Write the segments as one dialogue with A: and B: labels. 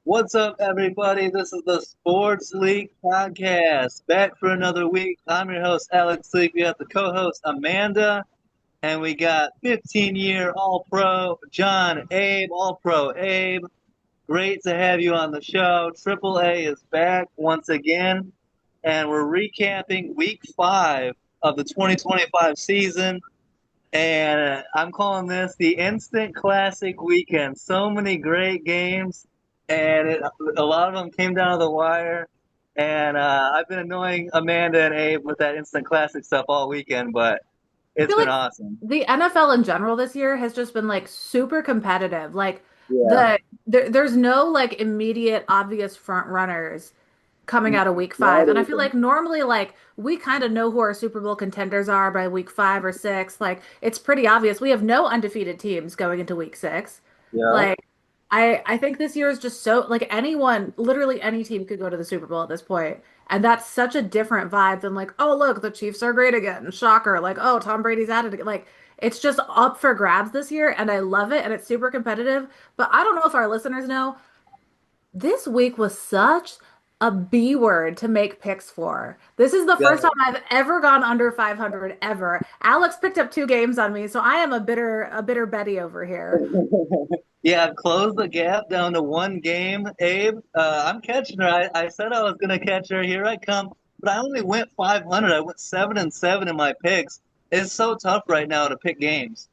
A: What's up, everybody? This is the Sports League Podcast. Back for another week. I'm your host, Alex Leak. We have the co-host, Amanda, and we got 15-year All-Pro John Abe, All-Pro Abe. Great to have you on the show. Triple A is back once again, and we're recapping Week 5 of the 2025 season. And I'm calling this the Instant Classic Weekend. So many great games, and a lot of them came down to the wire. And I've been annoying Amanda and Abe with that Instant Classic stuff all weekend, but
B: I
A: it's
B: feel
A: been
B: like
A: awesome.
B: the NFL in general this year has just been like super competitive. Like
A: Yeah.
B: there's no like immediate obvious front runners coming out of week
A: Not
B: five. And I feel
A: even.
B: like normally like we kind of know who our Super Bowl contenders are by week 5 or 6. Like it's pretty obvious. We have no undefeated teams going into week 6.
A: Yeah.
B: Like I think this year is just so like anyone, literally any team could go to the Super Bowl at this point. And that's such a different vibe than like, oh look, the Chiefs are great again. Shocker. Like, oh, Tom Brady's at it again. Like it's just up for grabs this year and I love it and it's super competitive. But I don't know if our listeners know. This week was such a B word to make picks for. This is the first time
A: Yeah.
B: I've ever gone under 500 ever. Alex picked up 2 games on me, so I am a bitter Betty over here.
A: Yeah, I've closed the gap down to one game, Abe. I'm catching her. I said I was going to catch her. Here I come. But I only went 500. I went 7-7 in my picks. It's so tough right now to pick games.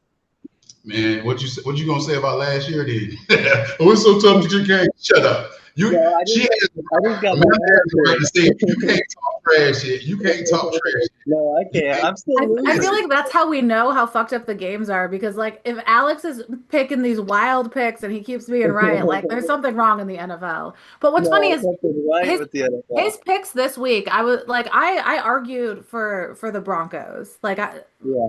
C: Man, what you gonna say about last year, then? It was so tough that you can't shut up.
A: No,
C: You
A: I
C: she
A: just
C: has
A: I just got
C: Amanda
A: my
C: has
A: ass
C: the right to
A: kicked.
C: say you can't talk trash yet. You can't talk trash.
A: No, I
C: You
A: can't.
C: can't
A: I'm still
B: I feel
A: losing.
B: like that's how we know how fucked up the games are because like if Alex is picking these wild picks and he keeps being right, like there's something wrong in the NFL. But what's funny
A: No,
B: is
A: something right
B: his
A: with the NFL.
B: his picks this week, I was like I argued for the Broncos.
A: Yeah.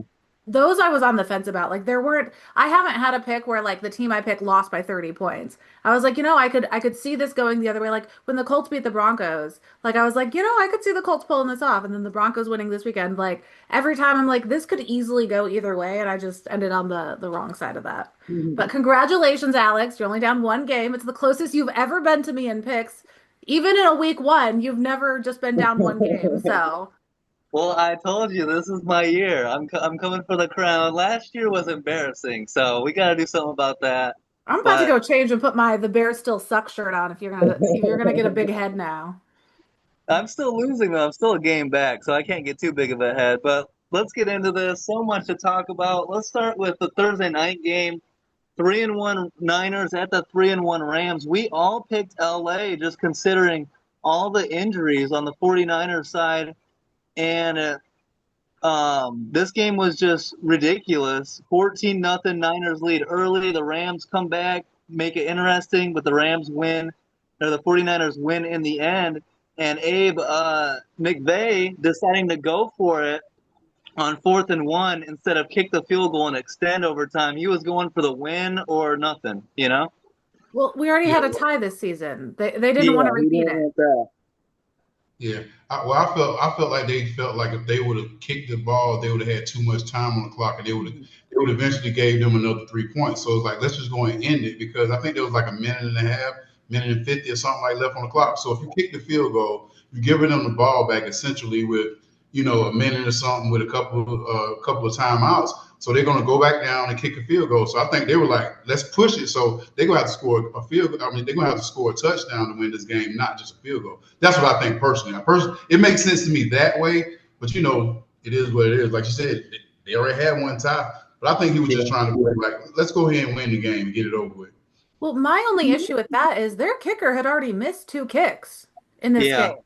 B: Those I was on the fence about. Like there weren't I haven't had a pick where like the team I picked lost by 30 points. I was like, I could see this going the other way. Like when the Colts beat the Broncos, like I was like, I could see the Colts pulling this off and then the Broncos winning this weekend. Like every time I'm like this could easily go either way and I just ended on the wrong side of that. But congratulations, Alex. You're only down 1 game. It's the closest you've ever been to me in picks. Even in a week 1, you've never just been down 1 game. So
A: Well, I told you this is my year. I'm coming for the crown. Last year was embarrassing, so we got to do something about that.
B: I'm about to
A: But
B: go change and put my "The Bears Still Suck" shirt on if you're gonna get a big head now.
A: I'm still losing though. I'm still a game back, so I can't get too big of a head. But let's get into this. So much to talk about. Let's start with the Thursday night game. 3-1 Niners at the 3-1 Rams. We all picked LA just considering all the injuries on the 49ers side. And this game was just ridiculous. 14-0 Niners lead early. The Rams come back, make it interesting, but the Rams win, or the 49ers win in the end. And Abe McVay deciding to go for it on 4th and 1 instead of kick the field goal and extend overtime. He was going for the win or nothing, you know?
B: Well, we already
C: yeah,
B: had a tie this season. They didn't want to
A: Yeah, he
B: repeat
A: didn't
B: it.
A: want that.
C: yeah. I felt like they felt like if they would have kicked the ball, they would have had too much time on the clock, and they would eventually gave them another 3 points. So it's like let's just go and end it because I think there was like a minute and a half, minute and 50 or something like left on the clock. So if you kick the field goal, you're giving them the ball back essentially with a minute or something with a couple of timeouts. So they're going to go back down and kick a field goal. So I think they were like, let's push it. So they're going to have to score a field goal. I mean, they're going to have to score a touchdown to win this game, not just a field goal. That's what I think personally. It makes sense to me that way, but it is what it is. Like you said, they already had one tie. But I think he was just
A: Yeah.
C: trying to like, let's go ahead and win the game and get it over with.
B: Well, my only issue with that is their kicker had already missed 2 kicks in this
A: Yeah.
B: game.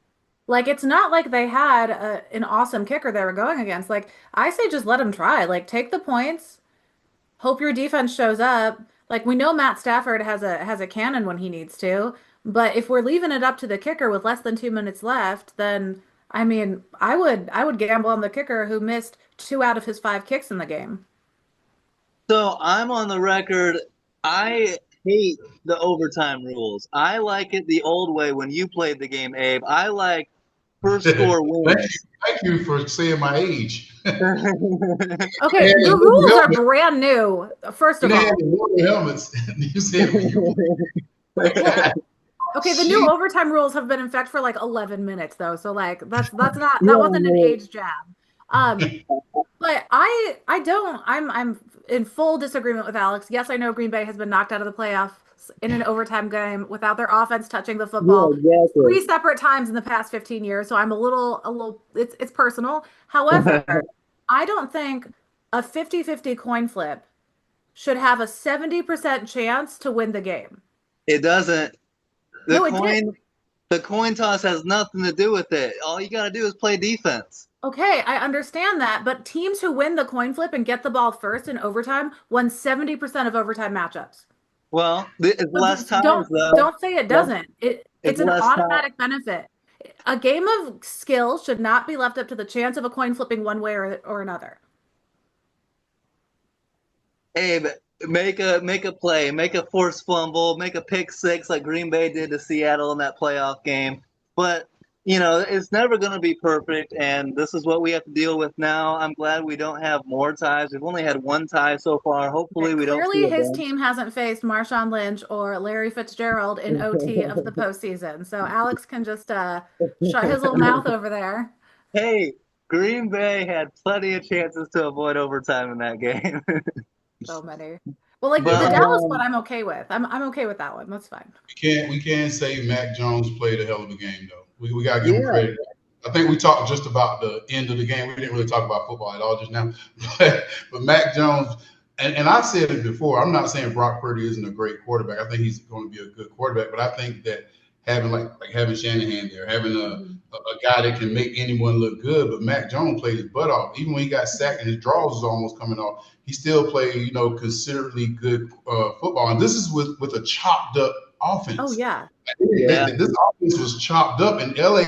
B: Like it's not like they had an awesome kicker they were going against. Like I say, just let them try. Like take the points. Hope your defense shows up. Like we know Matt Stafford has a cannon when he needs to, but if we're leaving it up to the kicker with less than 2 minutes left, then I mean, I would gamble on the kicker who missed 2 out of his 5 kicks in the game.
A: So I'm on the record. I hate the overtime rules. I like it the old way when you played the game, Abe. I like first
C: thank
A: score
C: you,
A: wins.
C: thank you for saying my age.
B: Okay,
C: And
B: the
C: the
B: rules are
C: helmet,
B: brand new. First
C: when
B: of
C: they had
B: all,
C: the water helmets, you said when you play.
B: Okay, the new overtime rules have been in effect for like 11 minutes though. So like that's not that wasn't an
A: Yeah,
B: age jab. Um, but I don't I'm in full disagreement with Alex. Yes, I know Green Bay has been knocked out of the playoffs in an overtime game without their offense touching the
A: yeah,
B: football
A: exactly.
B: three separate times in the past 15 years. So I'm a little it's personal. However, I don't think a 50-50 coin flip should have a 70% chance to win the game.
A: It doesn't. The
B: No, it did.
A: coin, the coin toss has nothing to do with it. All you got to do is play defense.
B: Okay, I understand that, but teams who win the coin flip and get the ball first in overtime won 70% of overtime matchups.
A: Well, it's
B: So
A: less ties
B: don't
A: though.
B: don't say it
A: Less,
B: doesn't.
A: it's
B: It's an
A: less ties.
B: automatic benefit. A game of skill should not be left up to the chance of a coin flipping one way or another.
A: Abe, make a play, make a forced fumble, make a pick six like Green Bay did to Seattle in that playoff game. But it's never going to be perfect, and this is what we have to deal with now. I'm glad we don't have more ties. We've only had one tie so far.
B: Okay,
A: Hopefully, we don't see
B: clearly
A: a
B: his
A: bunch.
B: team hasn't faced Marshawn Lynch or Larry Fitzgerald in OT of the postseason. So Alex can just shut his little mouth over there.
A: Hey, Green Bay had plenty of chances to avoid overtime in that game.
B: So many. Well, like
C: Yeah,
B: the
C: I
A: But
C: mean,
B: Dallas one, I'm okay with. I'm okay with that one. That's fine.
C: we can't say Mac Jones played a hell of a game though. We gotta give him
A: yeah,
C: credit. I think we talked just about the end of the game. We didn't really talk about football at all just now. But Mac Jones, and I said it before, I'm not saying Brock Purdy isn't a great quarterback. I think he's going to be a good quarterback, but I think that having like having Shanahan there, having
B: Mhm.
C: a guy that can make anyone look good, but Mac Jones played his butt off. Even when he got sacked and his draws was almost coming off, he still played, considerably good football. And this is with a chopped up
B: Oh
C: offense.
B: yeah.
A: yeah,
C: This offense was chopped up, and LA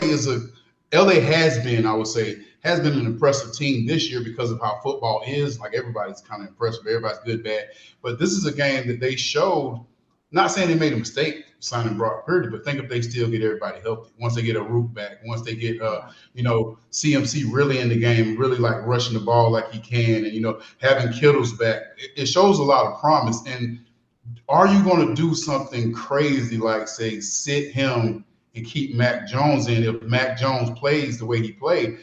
C: has been, I would say, has been an impressive team this year because of how football is. Like everybody's kind of impressive, everybody's good, bad. But this is a game that they showed. Not saying they made a mistake signing Brock Purdy, but think if they still get everybody healthy, once they get a root back, once they get
B: Yeah.
C: CMC really in the game, really like rushing the ball like he can, and having Kittle's back, it shows a lot of promise. And are you going to do something crazy like say sit him and keep Mac Jones in if Mac Jones plays the way he played?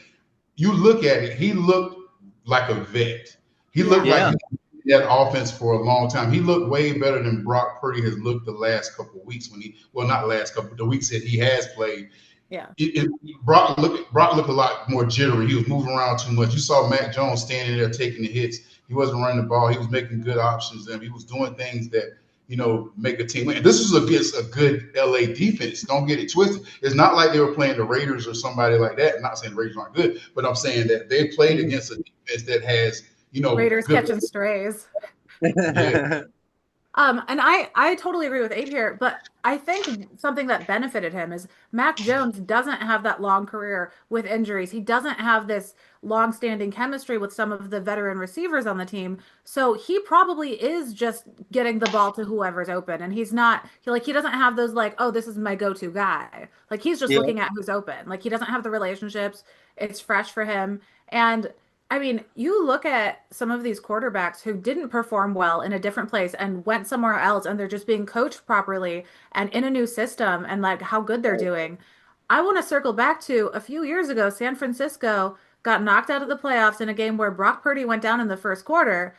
C: You look at it, he looked like a vet. He looked
B: Yeah.
C: like
A: yeah,
C: he had offense for a long time. He looked way better than Brock Purdy has looked the last couple of weeks not last couple, the weeks that he has played.
B: Yeah.
C: Brock looked a lot more jittery. He was moving around too much. You saw Mac Jones standing there taking the hits. He wasn't running the ball. He was making good options, and he was doing things that make a team win. And this was against a good LA defense. Don't get it twisted. It's not like they were playing the Raiders or somebody like that. I'm not saying the Raiders aren't good, but I'm saying that they played against a defense that has
B: Raiders
C: good.
B: catching strays.
C: Yeah,
B: And I totally agree with Abe here, but I think something that benefited him is Mac Jones doesn't have that long career with injuries. He doesn't have this long-standing chemistry with some of the veteran receivers on the team. So he probably is just getting the ball to whoever's open, and he doesn't have those like, oh, this is my go-to guy. Like he's just
A: yeah,
B: looking at who's open. Like he doesn't have the relationships. It's fresh for him. And I mean, you look at some of these quarterbacks who didn't perform well in a different place and went somewhere else, and they're just being coached properly and in a new system and like how good they're doing. I want to circle back to a few years ago, San Francisco got knocked out of the playoffs in a game where Brock Purdy went down in the first quarter.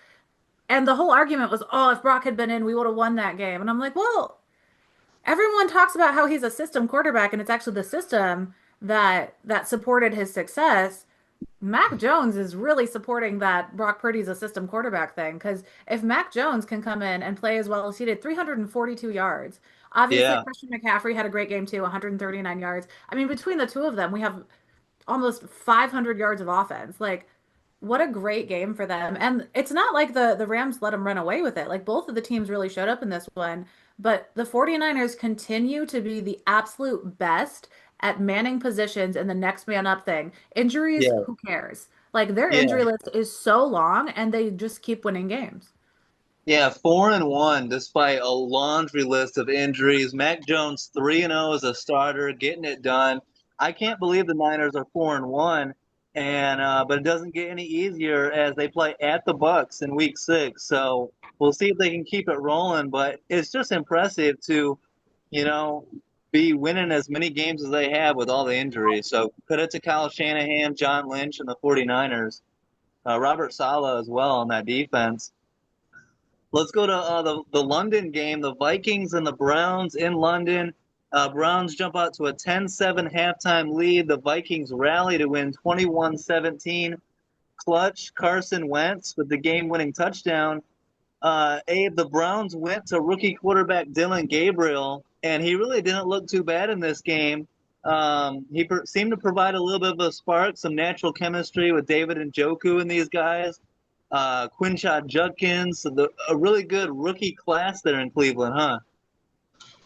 B: And the whole argument was, oh, if Brock had been in, we would have won that game. And I'm like, well, everyone talks about how he's a system quarterback, and it's actually the system that supported his success. Mac Jones is really supporting that Brock Purdy's a system quarterback thing because if Mac Jones can come in and play as well as he did, 342 yards. Obviously,
A: yeah.
B: Christian McCaffrey had a great game too, 139 yards. I mean, between the two of them, we have almost 500 yards of offense. Like, what a great game for them. And it's not like the Rams let them run away with it. Like, both of the teams really showed up in this one. But the 49ers continue to be the absolute best at manning positions and the next man up thing. Injuries,
A: Yeah,
B: who cares? Like, their
A: yeah,
B: injury list is so long and they just keep winning games.
A: yeah. 4-1, despite a laundry list of injuries. Mac Jones 3-0 as a starter, getting it done. I can't believe the Niners are 4-1, and but it doesn't get any easier as they play at the Bucks in Week 6. So we'll see if they can keep it rolling. But it's just impressive to, you know, be winning as many games as they have with all the injuries. So credit to Kyle Shanahan, John Lynch, and the 49ers. Robert Saleh as well on that defense. Let's go to the London game, the Vikings and the Browns in London. Browns jump out to a 10-7 halftime lead. The Vikings rally to win 21-17. Clutch Carson Wentz with the game-winning touchdown. Abe, the Browns went to rookie quarterback Dylan Gabriel, and he really didn't look too bad in this game. He seemed to provide a little bit of a spark, some natural chemistry with David Njoku and these guys. Quinshad Judkins, a really good rookie class there in Cleveland, huh?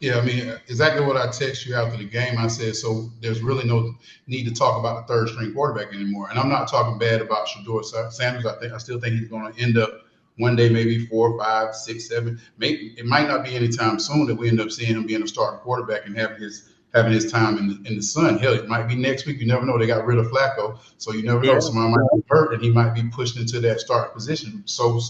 C: Yeah, I mean, exactly what I texted you after the game. I said, so there's really no need to talk about the third string quarterback anymore. And I'm not talking bad about Shedeur Sanders. I still think he's going to end up one day, maybe 4, 5, 6, 7. Maybe it might not be anytime soon that we end up seeing him being a starting quarterback and having his time in the sun. Hell, it might be next week. You never know. They got rid of Flacco, so you never know. Somebody might be hurt and he might be pushed into that starting position so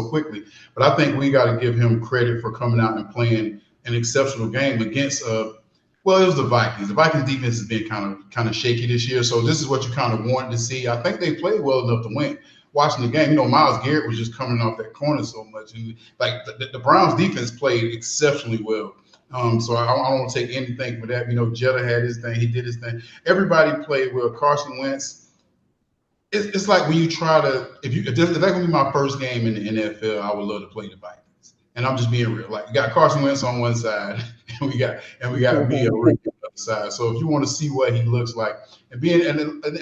C: quickly. But I think we got to give him credit for coming out and playing an exceptional game against it was the Vikings. The Vikings defense has been kind of shaky this year, so this is what you kind of wanted to see. I think they played well enough to win. Watching the game, Myles Garrett was just coming off that corner so much, and like the Browns defense played exceptionally well. So I don't want to take anything for that. Jetta had his thing, he did his thing. Everybody played well. Carson Wentz. It's like when you try to if that's gonna be my first game in the NFL, I would love to play the Vikings. And I'm just being real. Like, you got Carson Wentz on one side, and we got me on the other side. So if you want to see what he looks like, and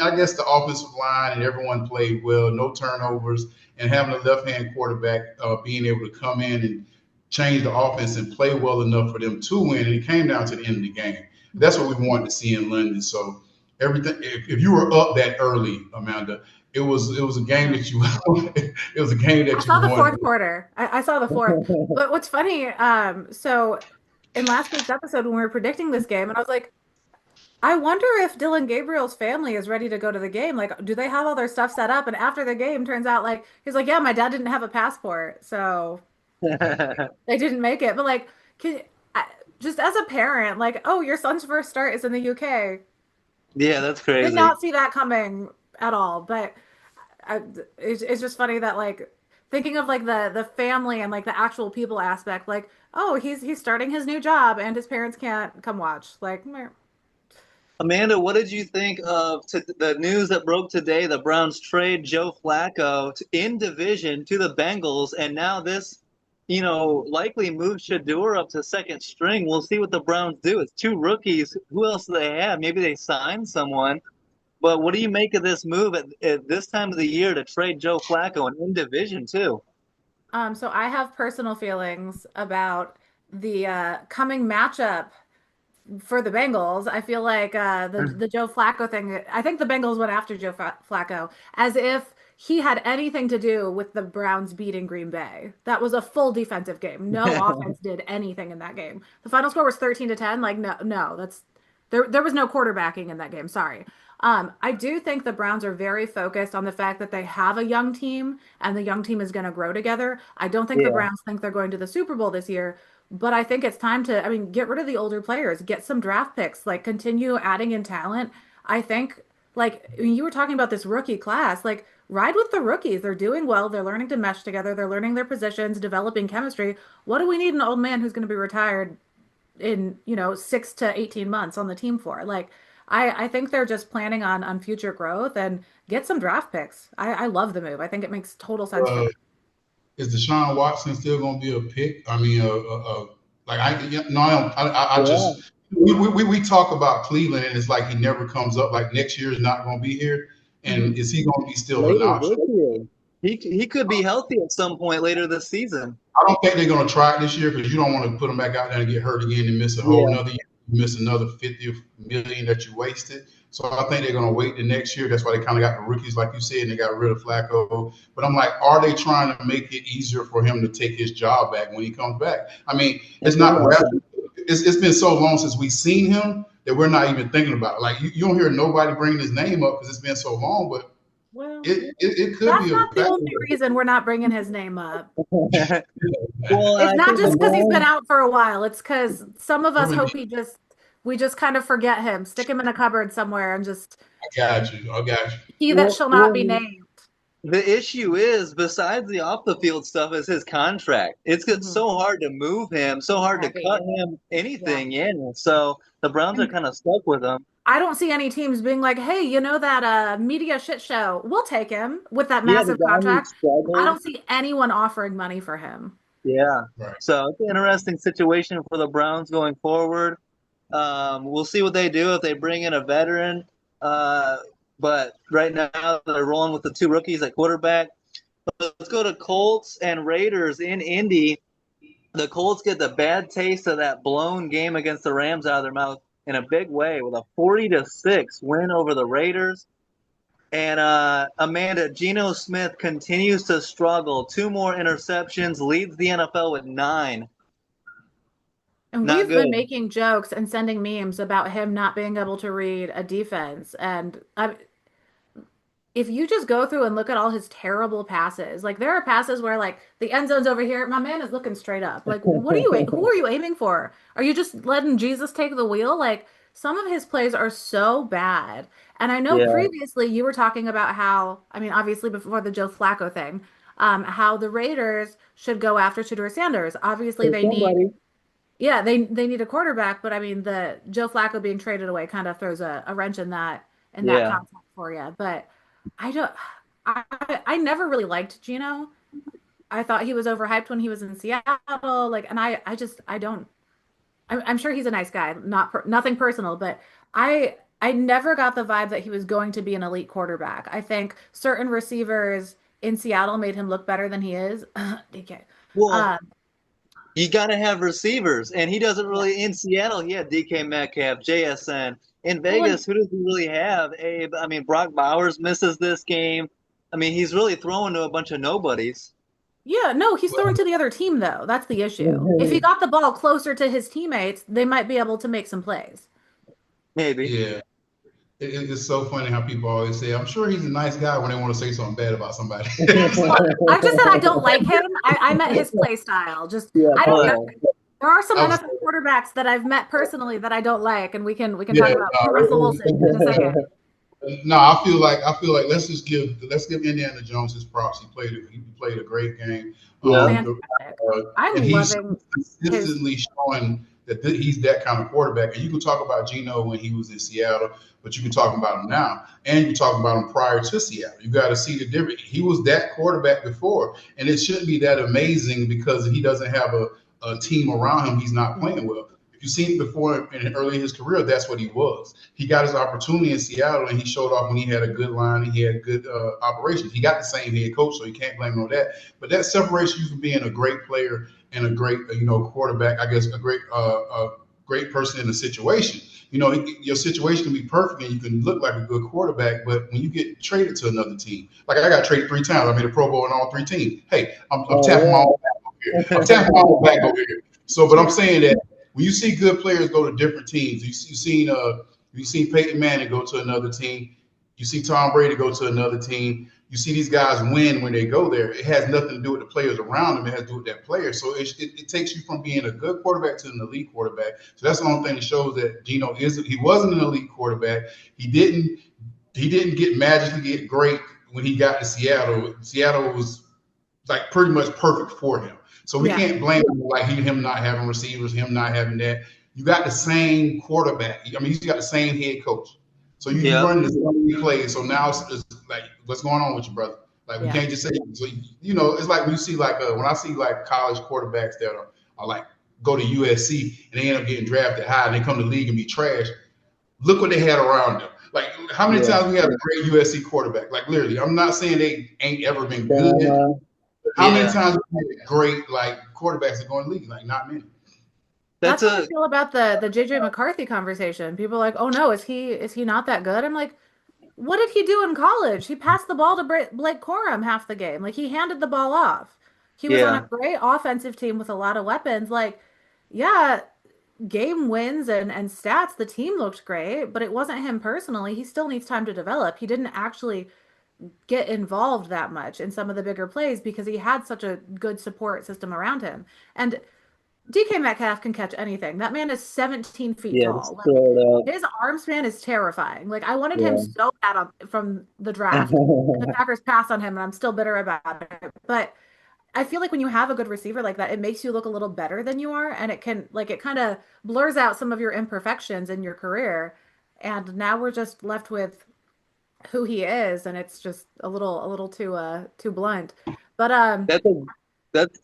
C: I guess the offensive line and everyone played well, no turnovers, and having a left-hand quarterback being able to come in and change the offense and play well enough for them to win. And it came down to the end of the game. That's what we wanted to see in London. So everything. If you were up that early, Amanda. It was a game that you it was a game that
B: I saw the
C: won.
B: fourth quarter. I saw the fourth. But what's funny, so in last week's episode when we were predicting this game, and I was like, I wonder if Dylan Gabriel's family is ready to go to the game. Like, do they have all their stuff set up? And after the game, turns out he's like, yeah, my dad didn't have a passport, so they didn't make it. But like, just as a parent, like, oh, your son's first start is in the UK.
A: Yeah, that's crazy.
B: Did not see that coming at all, but it's just funny that like thinking of like the family and like the actual people aspect, like, oh, he's starting his new job and his parents can't come watch. Like, meh.
A: Amanda, what did you think of the news that broke today? The Browns trade Joe Flacco in division to the Bengals, and now this, likely moves Shedeur up to second string. We'll see what the Browns do. It's 2 rookies. Who else do they have? Maybe they sign someone. But what do you make of this move at this time of the year to trade Joe Flacco and in division too?
B: So I have personal feelings about the coming matchup for the Bengals. I feel like the Joe Flacco thing. I think the Bengals went after Joe Flacco as if he had anything to do with the Browns beating Green Bay. That was a full defensive game. No offense did anything in that game. The final score was 13-10. Like, no, there was no quarterbacking in that game. Sorry. I do think the Browns are very focused on the fact that they have a young team and the young team is going to grow together. I don't think the Browns think they're going to the Super Bowl this year, but I think it's time to, get rid of the older players, get some draft picks, like continue adding in talent. I think, like, you were talking about this rookie class, like, ride with the rookies. They're doing well. They're learning to mesh together. They're learning their positions, developing chemistry. What do we need an old man who's going to be retired in, 6 to 18 months on the team for? Like, I think they're just planning on future growth and get some draft picks. I love the move. I think it makes total sense.
C: Is Deshaun Watson still going to be a pick? We talk about Cleveland and it's like he never comes up. Like next year is not going to be here, and is he going to be still an option?
A: He could be healthy at some point later this season.
C: I don't think they're going to try it this year because you don't want to put him back out there and get hurt again and miss a whole another year. Miss another $50 million that you wasted. So I think they're going to wait the next year. That's why they kind of got the rookies, like you said, and they got rid of Flacco. But I'm like, are they trying to make it easier for him to take his job back when he comes back? It's not. It's been so long since we've seen him that we're not even thinking about it. Like you don't hear nobody bringing his name up because it's been so long. But it could
B: that's
C: be.
B: That's not the only reason we're not bringing his name up.
A: Well,
B: it's not just because he's been out for a while. It's because some of us hope he just we just kind of forget him, stick him in a cupboard somewhere, and just
C: I got you. I got you.
B: he that
A: Well,
B: shall not be
A: well,
B: named.
A: the issue is, besides the off the field stuff, is his contract. It's
B: Mhm.
A: so hard to move him, so hard to cut
B: Heavy.
A: him,
B: Yeah.
A: anything in. So the Browns are
B: And
A: kind of stuck with him.
B: I don't see any teams being like, hey, you know that media shit show? We'll take him with that
A: Yeah, the
B: massive
A: guy who
B: contract. I
A: struggled.
B: don't see anyone offering money for him.
A: Yeah.
C: Right.
A: So it's an interesting situation for the Browns going forward. We'll see what they do if they bring in a veteran. Uh, but right now they're rolling with the two rookies at quarterback. Let's go to Colts and Raiders in Indy. The Colts get the bad taste of that blown game against the Rams out of their mouth in a big way with a 40-6 win over the Raiders. And Amanda, Geno Smith continues to struggle. 2 more interceptions, leads the NFL with 9.
B: And
A: Not
B: we've been
A: good.
B: making jokes and sending memes about him not being able to read a defense. And if you just go through and look at all his terrible passes, like there are passes where like the end zone's over here, my man is looking straight up. Like, who are you aiming for? Are you just letting Jesus take the wheel? Like some of his plays are so bad. And I know
A: Yeah.
B: previously you were talking about how, I mean, obviously before the Joe Flacco thing, how the Raiders should go after Shedeur Sanders. Obviously
A: For
B: they need,
A: somebody.
B: yeah, they need a quarterback, but I mean the Joe Flacco being traded away kind of throws a wrench in that
A: Yeah.
B: concept for you. But I don't I never really liked Gino. I thought he was overhyped when he was in Seattle. Like, and I just I don't I'm sure he's a nice guy, nothing personal, but I never got the vibe that he was going to be an elite quarterback. I think certain receivers in Seattle made him look better than he is. DK.
A: Well,
B: Um,
A: you got to have receivers, and he doesn't
B: yeah.
A: really. In Seattle, he had DK Metcalf, JSN. In
B: Well, and
A: Vegas, who does he really have? Abe. I mean, Brock Bowers misses this game. I mean, he's really throwing to a bunch of nobodies.
B: yeah, no, he's throwing to the other team though. That's the issue. If he got the ball closer to his teammates, they might be able to make some plays.
A: Maybe.
C: Yeah. It's so funny how people always say, I'm sure he's a nice guy when they want to say something bad about somebody.
B: I just said I don't like him. I meant his play style. Just
A: Yeah.
B: I don't know. There are some
C: I was,
B: NFL quarterbacks that I've met personally that I don't like, and we can talk
C: yeah,
B: about Russell Wilson in a second.
C: no, I feel like let's give Indiana Jones his props. He played a great game.
A: Yeah.
B: Fantastic.
C: And
B: I'm
C: he's
B: loving his.
C: consistently showing that he's that kind of quarterback. And you can talk about Geno when he was in Seattle, but you can talk about him now, and you talk about him prior to Seattle. You got to see the difference. He was that quarterback before, and it shouldn't be that amazing because he doesn't have a team around him. He's not playing well. If you've seen it before in early in his career, that's what he was. He got his opportunity in Seattle, and he showed off when he had a good line. He had good operations. He got the same head coach, so you can't blame him on that. But that separates you from being a great player and a great, quarterback. I guess a great person in a situation. Your situation can be perfect and you can look like a good quarterback, but when you get traded to another team, like I got traded 3 times, I made a Pro Bowl in all 3 teams. Hey, I'm tapping my own back over here. I'm tapping my own back over here. So, but I'm saying that when you see good players go to different teams, you've seen Peyton Manning go to another team, you see Tom Brady go to another team. You see these guys win when they go there. It has nothing to do with the players around them. It has to do with that player. So it takes you from being a good quarterback to an elite quarterback. So that's the only thing that shows that Geno isn't. He wasn't an elite quarterback. He didn't magically get great when he got to Seattle. Seattle was like pretty much perfect for him. So we
B: Yeah.
C: can't blame him like him not having receivers, him not having that. You got the same quarterback. I mean, he's got the same head coach. So you
A: Yeah.
C: run the same plays. So now it's like, what's going on with you, brother? Like we
B: Yeah.
C: can't just say. So it's like when you see like when I see like college quarterbacks that are like go to USC and they end up getting drafted high and they come to the league and be trash. Look what they had around them. Like how many times we had a great USC quarterback? Like literally, I'm not saying they ain't ever been good. How many times we had great like quarterbacks that go in the league? Like not many.
B: That's
A: That's
B: how I
A: a
B: feel about the JJ McCarthy conversation. People are like, "Oh no, is he not that good?" I'm like, "What did he do in college? He passed the ball to Blake Corum half the game. Like he handed the ball off. He was on a
A: yeah.
B: great offensive team with a lot of weapons. Like, yeah, game wins and stats, the team looked great, but it wasn't him personally. He still needs time to develop. He didn't actually get involved that much in some of the bigger plays because he had such a good support system around him. And DK Metcalf can catch anything. That man is 17 feet
A: Yeah,
B: tall.
A: just
B: Like
A: throw it
B: his arm span is terrifying. Like I wanted him
A: up.
B: so bad from the draft. And the
A: Yeah.
B: Packers passed on him, and I'm still bitter about it. But I feel like when you have a good receiver like that, it makes you look a little better than you are, and it can like it kind of blurs out some of your imperfections in your career. And now we're just left with who he is, and it's just a little too blunt. But
A: That's a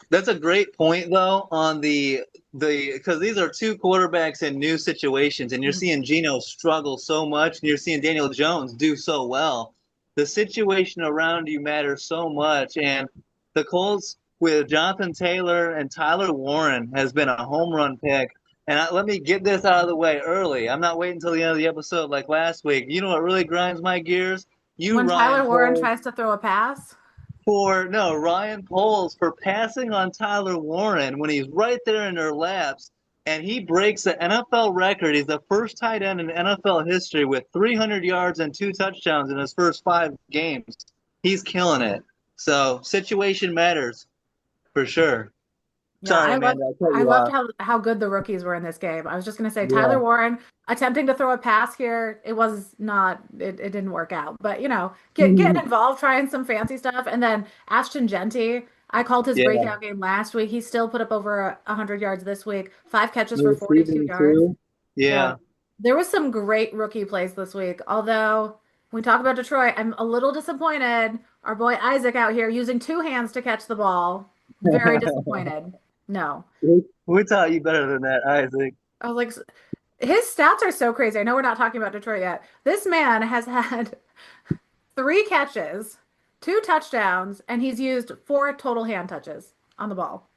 A: that's a great point though on the because these are two quarterbacks in new situations, and you're seeing Geno struggle so much, and you're seeing Daniel Jones do so well. The situation around you matters so much, and the Colts with Jonathan Taylor and Tyler Warren has been a home run pick. And let me get this out of the way early. I'm not waiting until the end of the episode like last week. You know what really grinds my gears? You,
B: when
A: Ryan
B: Tyler Warren
A: Poles,
B: tries to throw a pass,
A: for no Ryan Poles for passing on Tyler Warren when he's right there in their laps, and he breaks the NFL record. He's the first tight end in NFL history with 300 yards and 2 touchdowns in his first 5 games. He's killing it. So situation matters for sure.
B: yeah,
A: Sorry,
B: I loved
A: Amanda, I cut
B: I
A: you
B: loved
A: off.
B: how good the rookies were in this game. I was just gonna say Tyler
A: Yeah,
B: Warren attempting to throw a pass here, it was not it didn't work out. But getting involved, trying some fancy stuff, and then Ashton Genty, I called his
A: yeah.
B: breakout game last week. He still put up over 100 yards this week, 5 catches
A: The
B: for 42
A: receiving
B: yards.
A: too.
B: Yeah.
A: Yeah.
B: There was some great rookie plays this week. Although when we talk about Detroit, I'm a little disappointed. Our boy Isaac out here using 2 hands to catch the ball. Very disappointed. No.
A: We taught you better than that, Isaac.
B: I was like, his stats are so crazy. I know we're not talking about Detroit yet. This man has had 3 catches, 2 touchdowns, and he's used 4 total hand touches on the ball.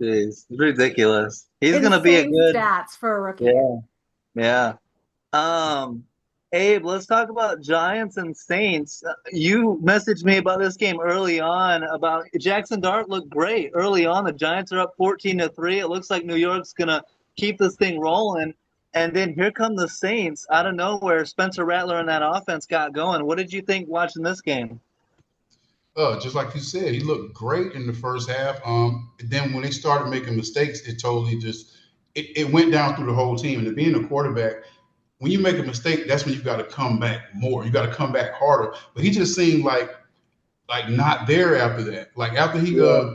A: Jeez, it's ridiculous. He's gonna be a
B: Insane
A: good.
B: stats for a rookie.
A: Yeah. Yeah. Um, Abe, let's talk about Giants and Saints. You messaged me about this game early on about Jackson Dart looked great early on. The Giants are up 14-3. It looks like New York's gonna keep this thing rolling. And then here come the Saints out of nowhere. Spencer Rattler and that offense got going. What did you think watching this game?
C: Just like you said, he looked great in the first half. Then when they started making mistakes, it totally just it went down through the whole team. And to being a quarterback, when you make a mistake, that's when you got to come back more. You got to come back harder. But he just seemed like not there after that. Like after he
A: Yeah.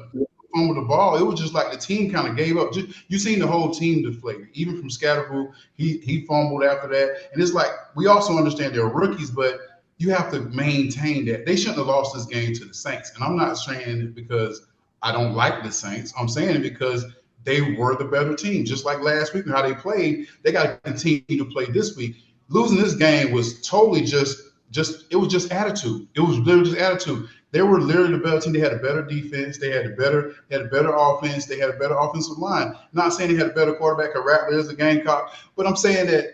C: fumbled the ball, it was just like the team kind of gave up. Just, you seen the whole team deflate. Even from Scatterboo, he fumbled after that. And it's like we also understand they're rookies, but you have to maintain that. They shouldn't have lost this game to the Saints. And I'm not saying it because I don't like the Saints. I'm saying it because they were the better team. Just like last week and how they played, they got to continue to play this week. Losing this game was totally just it was just attitude. It was literally just attitude. They were literally the better team. They had a better defense. They had a better offense. They had a better offensive line. Not saying they had a better quarterback or Rattler is a Gamecock, but I'm saying that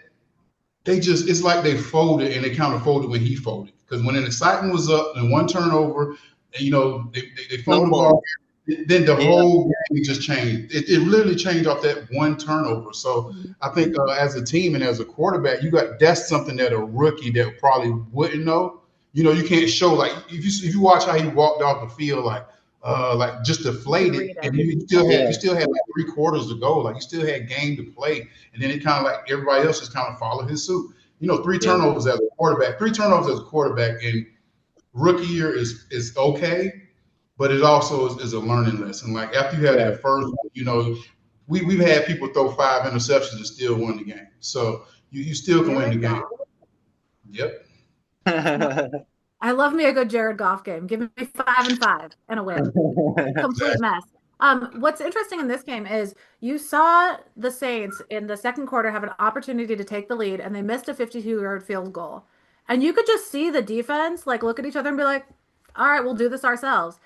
C: they just it's like they folded and they kind of folded when he folded. Because when an excitement was up and one turnover, and they fumbled the
A: Snowball.
C: ball, then the
A: Yeah.
C: whole game just changed. It literally changed off that one turnover. So
B: Mhm.
C: I think as a team and as a quarterback, that's something that a rookie that probably wouldn't know. You can't show like if you watch how he walked off the field like just
B: You can
C: deflated,
B: read
C: and
B: it.
C: you
A: Yeah.
C: still had like 3 quarters to go. Like you still had game to play, and then it kind of like everybody else just kind of followed his suit. Three
A: Yeah.
C: turnovers as a quarterback. 3 turnovers as a quarterback in rookie year is okay, but it also is a learning lesson. Like after you have
A: Yeah.
C: that first, we've had people throw 5 interceptions and still win the game. So you still can win the
B: Jared
C: game.
B: Goff.
C: Yep.
B: I love me a good Jared Goff game. Give me 5-5 and a win. Complete
C: Exactly.
B: mess. What's interesting in this game is you saw the Saints in the second quarter have an opportunity to take the lead, and they missed a 52-yard field goal. And you could just see the defense like look at each other and be like, "All right, we'll do this ourselves."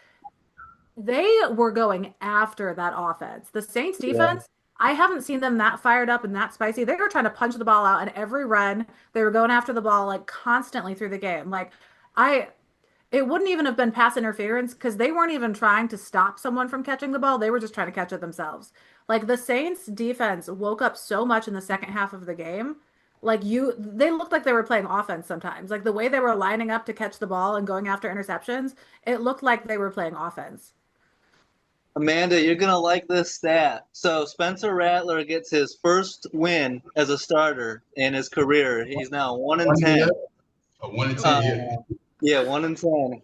B: They were going after that offense. The Saints
A: Yeah.
B: defense, I haven't seen them that fired up and that spicy. They were trying to punch the ball out and every run. They were going after the ball like constantly through the game. Like I it wouldn't even have been pass interference because they weren't even trying to stop someone from catching the ball. They were just trying to catch it themselves. Like the Saints defense woke up so much in the second half of the game. They looked like they were playing offense sometimes. Like the way they were lining up to catch the ball and going after interceptions, it looked like they were playing offense.
A: Amanda, you're gonna like this stat. So Spencer Rattler gets his first win as a starter in his career. He's now 1-10.
C: 1-10,
A: Uh,
C: yeah.
A: yeah, 1-10.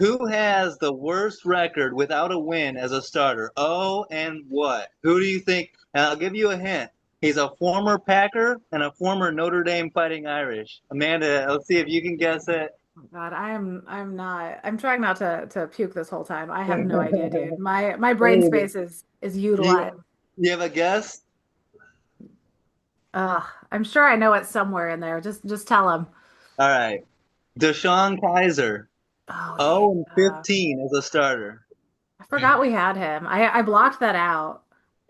A: Who has the worst record without a win as a starter? Oh, and what? Who do you think? And I'll give you a hint. He's a former Packer and a former Notre Dame Fighting Irish. Amanda, let's see if you can guess it.
B: God, I'm not. I'm trying not to puke this whole time. I have no idea, dude. My brain space is
A: You,
B: utilized.
A: you have a guess?
B: I'm sure I know it somewhere in there. Just tell him.
A: All right. Deshaun Kaiser,
B: Oh yeah.
A: 0 and 15 as a starter.
B: I forgot we had him. I blocked that out.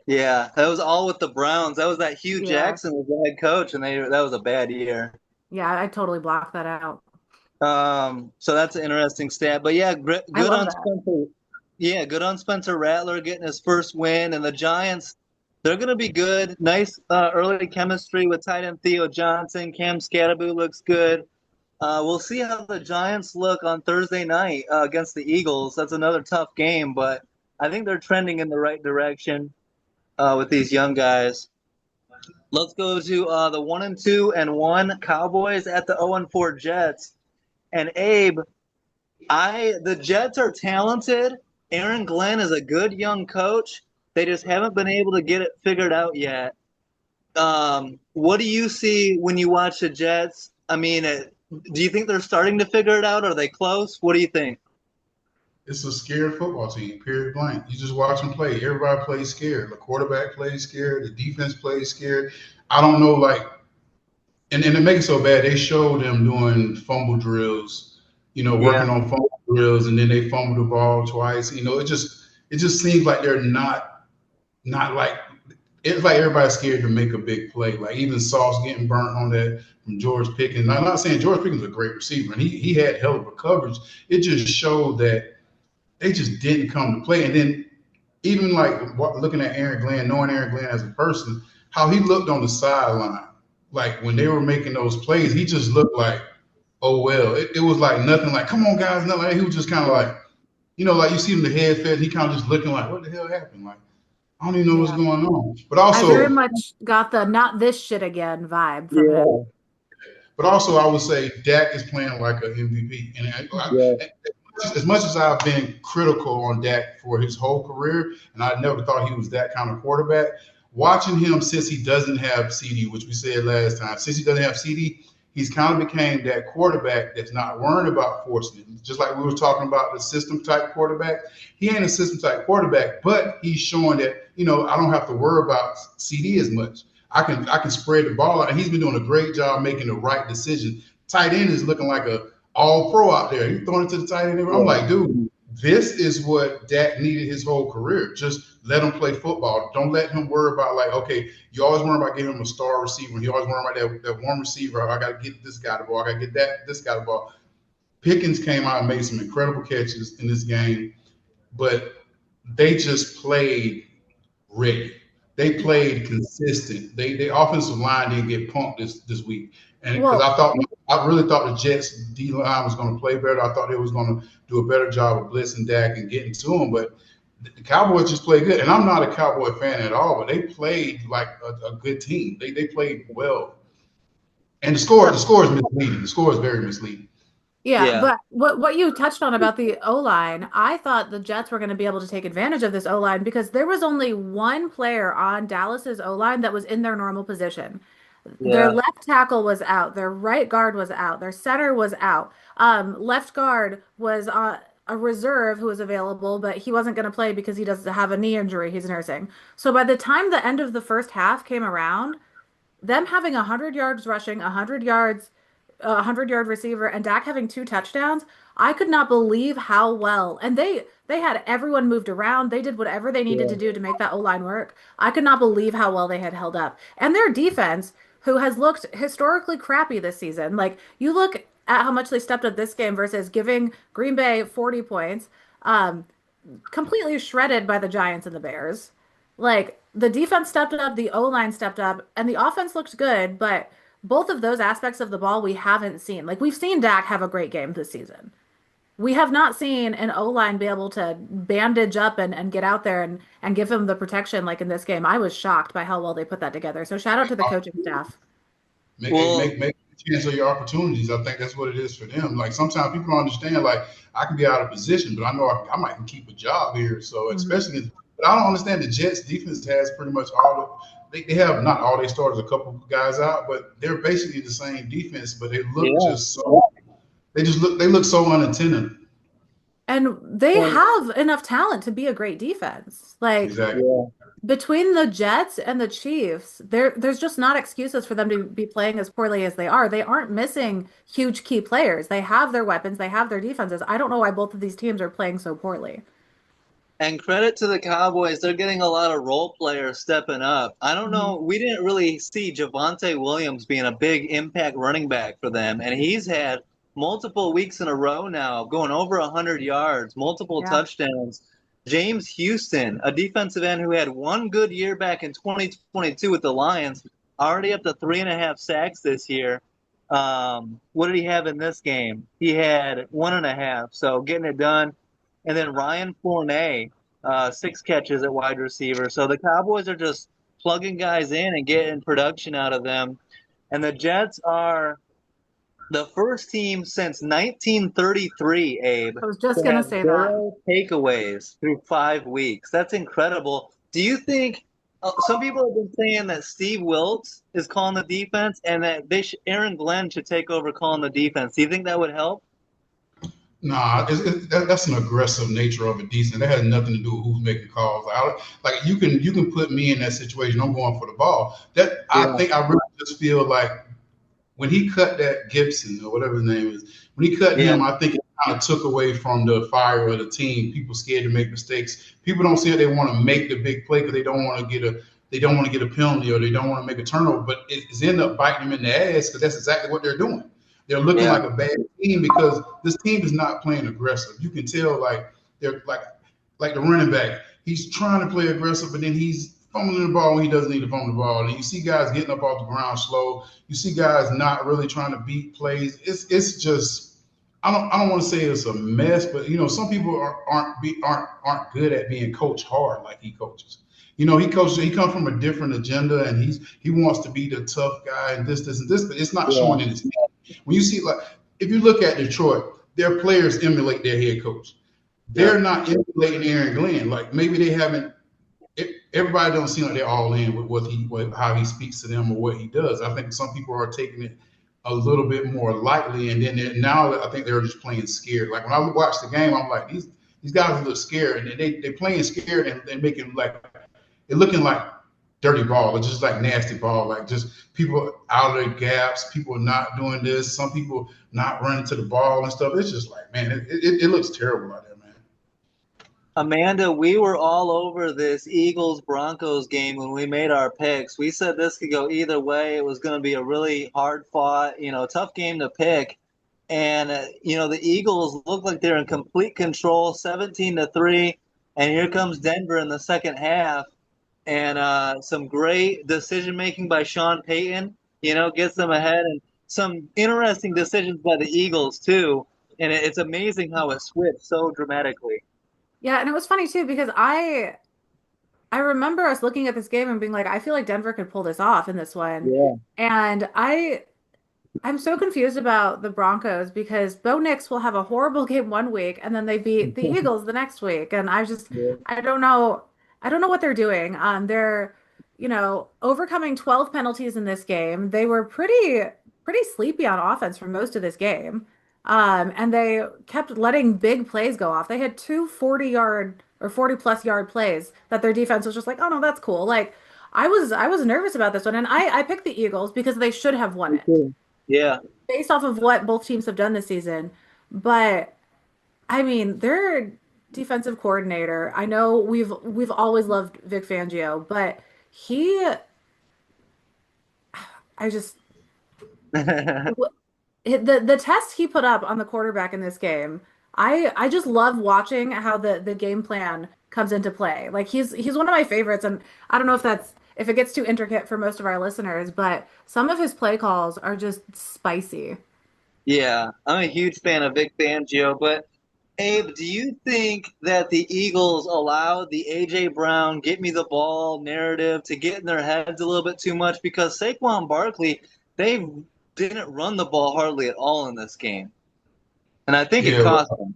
A: Yeah, that was all with the Browns. That was that Hugh
B: Yeah.
A: Jackson was the head coach, and that was a bad year.
B: Yeah, I totally blocked that out.
A: So that's an interesting stat. But yeah,
B: I
A: good
B: love
A: on
B: that.
A: Spencer. Yeah, good on Spencer Rattler getting his first win, and the Giants. They're going to be good. Nice early chemistry with tight end Theo Johnson. Cam Scatterbo looks good. We'll see how the Giants look on Thursday night against the Eagles. That's another tough game, but I think they're trending in the right direction with these young guys. Let's go to the 1-2-1 Cowboys at the 0-4 Jets. And Abe, the Jets are talented. Aaron Glenn is a good young coach. They just haven't been able to get it figured out yet. What do you see when you watch the Jets? I mean, do you think they're starting to figure it out? Are they close? What do you think?
C: It's a scared football team, period blank. You just watch them play. Everybody plays scared. The quarterback plays scared. The defense plays scared. I don't know, like, and it makes it so bad. They show them doing fumble drills,
A: Yeah,
C: working on fumble drills, and then they fumble the ball twice. It just seems like they're not like it's like everybody's scared to make a big play. Like even Sauce getting burnt on that from George Pickens. I'm not saying George Pickens is a great receiver, and he had hell of a coverage. It just showed that they just didn't come to play. And then even like looking at Aaron Glenn, knowing Aaron Glenn as a person, how he looked on the sideline, like when they were making those plays, he just looked like, oh well. It was like nothing. Like come on guys, nothing. Like that. He was just kind of
A: yeah,
C: like, like you see him the head fed. He kind of just looking like, what the hell happened? Like I don't even know what's
B: Yeah.
C: going on. But
B: I very
C: also,
B: much got the not this shit again vibe from him.
A: yeah,
C: I would say Dak is playing like an MVP. And
A: yeah.
C: as much as I've been critical on Dak for his whole career, and I never thought he was that kind of quarterback, watching him since he doesn't have CD, which we said last time, since he doesn't have CD, he's kind of became that quarterback that's not worrying about forcing it. Just like we were talking about the system type quarterback. He ain't a system type quarterback, but he's showing that, I don't have to worry about CD as much. I can spread the ball out. And he's been doing a great job making the right decision. Tight end is looking like a all pro out there. He's throwing it to the tight end. I'm like, dude, this is what Dak needed his whole career. Just let him play football. Don't let him worry about like, okay, you always worry about getting him a star receiver. You always worry about that one receiver. I got to get this guy the ball. I got to get this guy the ball. Pickens came out and made some incredible catches in this game, but they just played ready. They
B: Yeah.
C: played consistent. They offensive line didn't get punked this week, and because
B: Well,
C: I really thought the Jets D line was going to play better. I thought they was going to do a better job of blitzing Dak and getting to him, but the Cowboys just played good. And I'm not a Cowboy fan at all, but they played like a good team. They played well, and the score is misleading. The score is very misleading.
B: yeah,
A: Yeah.
B: but what you touched on about the O-line, I thought the Jets were going to be able to take advantage of this O-line because there was only one player on Dallas's O-line that was in their normal position. Their
A: Yeah.
B: left tackle was out, their right guard was out, their center was out. Left guard was a reserve who was available, but he wasn't going to play because he doesn't have a knee injury he's nursing. So by the time the end of the first half came around, them having 100 yards rushing, 100 yards, a 100-yard receiver, and Dak having two touchdowns, I could not believe how well. And they had everyone moved around. They did whatever they needed to
A: Yeah.
B: do to make that O-line work. I could not believe how well they had held up. And their defense, who has looked historically crappy this season, like you look at how much they stepped up this game versus giving Green Bay 40 points. Um, Completely shredded by the Giants and the Bears. Like the defense stepped up, the O-line stepped up, and the offense looked good, but both of those aspects of the ball we haven't seen. Like we've seen Dak have a great game this season. we have not seen an O-line be able to bandage up and get out there and give him the protection like in this game. I was shocked by how well they put that together. So shout out to the coaching staff.
C: Make
A: Well,
C: make a chance of your opportunities. I think that's what it is for them. Like sometimes people don't understand. Like I can be out of position, but I know I might can keep a job here. So
B: Mhm.
C: especially, but I don't understand the Jets defense has pretty much all they have not all their starters, a couple guys out, but they're basically the same defense. But they look
A: yeah.
C: just so they look so unattended.
B: And they
A: Well,
B: have enough talent to be a great defense. Like
C: Exactly.
A: yeah.
B: between the Jets and the Chiefs, there's just not excuses for them to be playing as poorly as they are. They aren't missing huge key players. They have their weapons, they have their defenses. I don't know why both of these teams are playing so poorly.
A: And credit to the Cowboys, they're getting a lot of role players stepping up. I don't
B: Mhm.
A: know, we didn't really see Javonte Williams being a big impact running back for them, and he's had multiple weeks in a row now, going over 100 yards, multiple
B: Yeah.
A: touchdowns. James Houston, a defensive end who had one good year back in 2022 with the Lions, already up to 3.5 sacks this year. What did he have in this game? He had 1.5, so getting it done. And then Ryan Fournette, 6 catches at wide receiver. So the Cowboys are just plugging guys in and getting production out of them. And the Jets are the first team since 1933, Abe,
B: I was just
A: to
B: gonna
A: have
B: say that.
A: 0 takeaways through 5 weeks. That's incredible. Do you think some people have been saying that Steve Wilks is calling the defense and that Aaron Glenn should take over calling the defense? Do you think that would help?
C: Nah, that's an aggressive nature of a decent. That has nothing to do with who's making calls. Like you can put me in that situation. I'm going for the ball. That I
A: Yeah.
C: think I really just feel like when he cut that Gibson or whatever his name is, when he cut
A: Yeah.
C: him, I think it kind of took away from the fire of the team. People scared to make mistakes. People don't see it. They want to make the big play because they don't want to get a penalty or they don't want to make a turnover. But it's end up biting them in the ass because that's exactly what they're doing. They're looking
A: Yeah.
C: like a bad team because this team is not playing aggressive. You can tell like they're like the running back. He's trying to play aggressive, but then he's fumbling the ball when he doesn't need to fumble the ball. And you see guys getting up off the ground slow. You see guys not really trying to beat plays. It's just I don't want to say it's a mess, but you know some people aren't good at being coached hard like he coaches. You know he coaches. He comes from a different agenda, and he wants to be the tough guy and this and this, but it's not
A: Yeah.
C: showing in his game. When you see like if you look at Detroit, their players emulate their head coach.
A: Yeah.
C: They're not emulating Aaron Glenn. Like maybe they haven't everybody don't seem like they're all in with how he speaks to them or what he does. I think some people are taking it a little bit more lightly, and then now I think they're just playing scared. Like when I watch the game, I'm like these guys look scared, and they playing scared and they making like it looking like dirty ball, or just like nasty ball, like just people out of their gaps, people not doing this, some people not running to the ball and stuff. It's just like man, it looks terrible out there, man.
A: Amanda, we were all over this Eagles Broncos game when we made our picks. We said this could go either way. It was going to be a really hard fought, tough game to pick. And the Eagles look like they're in complete control, 17-3. And here comes Denver in the second half, and some great decision making by Sean Payton. Gets them ahead, and some interesting decisions by the Eagles too. And it's amazing how it switched so dramatically.
B: Yeah, and it was funny too because I remember us looking at this game and being like, I feel like Denver could pull this off in this one.
A: Yeah.
B: And I'm so confused about the Broncos because Bo Nix will have a horrible game one week and then they beat the Eagles the next week. And
A: Yeah.
B: I don't know. I don't know what they're doing. They're, overcoming 12 penalties in this game. They were pretty sleepy on offense for most of this game. And they kept letting big plays go off. They had two 40-yard or 40 plus yard plays that their defense was just like, oh no, that's cool. Like I was nervous about this one, and I picked the Eagles because they should have won
A: Me
B: it
A: too. Yeah.
B: based off of what both teams have done this season. But I mean, their defensive coordinator, I know we've always loved Vic Fangio, but he I just the test he put up on the quarterback in this game, I just love watching how the game plan comes into play. Like he's one of my favorites, and I don't know if it gets too intricate for most of our listeners, but some of his play calls are just spicy.
A: Yeah, I'm a huge fan of Vic Fangio, but Abe, do you think that the Eagles allowed the A.J. Brown get me the ball narrative to get in their heads a little bit too much? Because Saquon Barkley, they didn't run the ball hardly at all in this game. And I think it
C: Yeah,
A: cost them.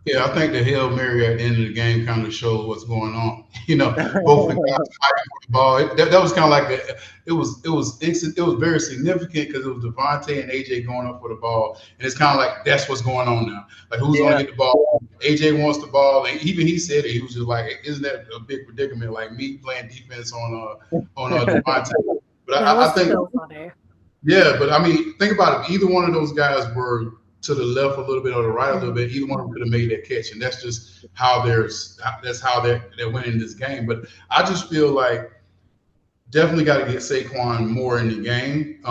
C: yeah, I think the Hail Mary at the end of the game kind of showed what's going on. Both of the guys fighting for the ball. That was kind of like it was very significant because it was Devontae and AJ going up for the ball, and it's kind of like that's what's going on now. Like who's going
A: Yeah.
C: to get the ball? AJ wants the ball, and even he said it. He was just like, "Isn't that a big predicament? Like me playing defense on Devontae." But
B: That
C: I
B: was
C: think
B: so funny.
C: yeah, but I mean, think about it. Either one of those guys were to the left a little bit or the right a little bit. Either one of them could have made that catch, and that's just how they're winning this game. But I just feel like definitely got to get Saquon more in the game.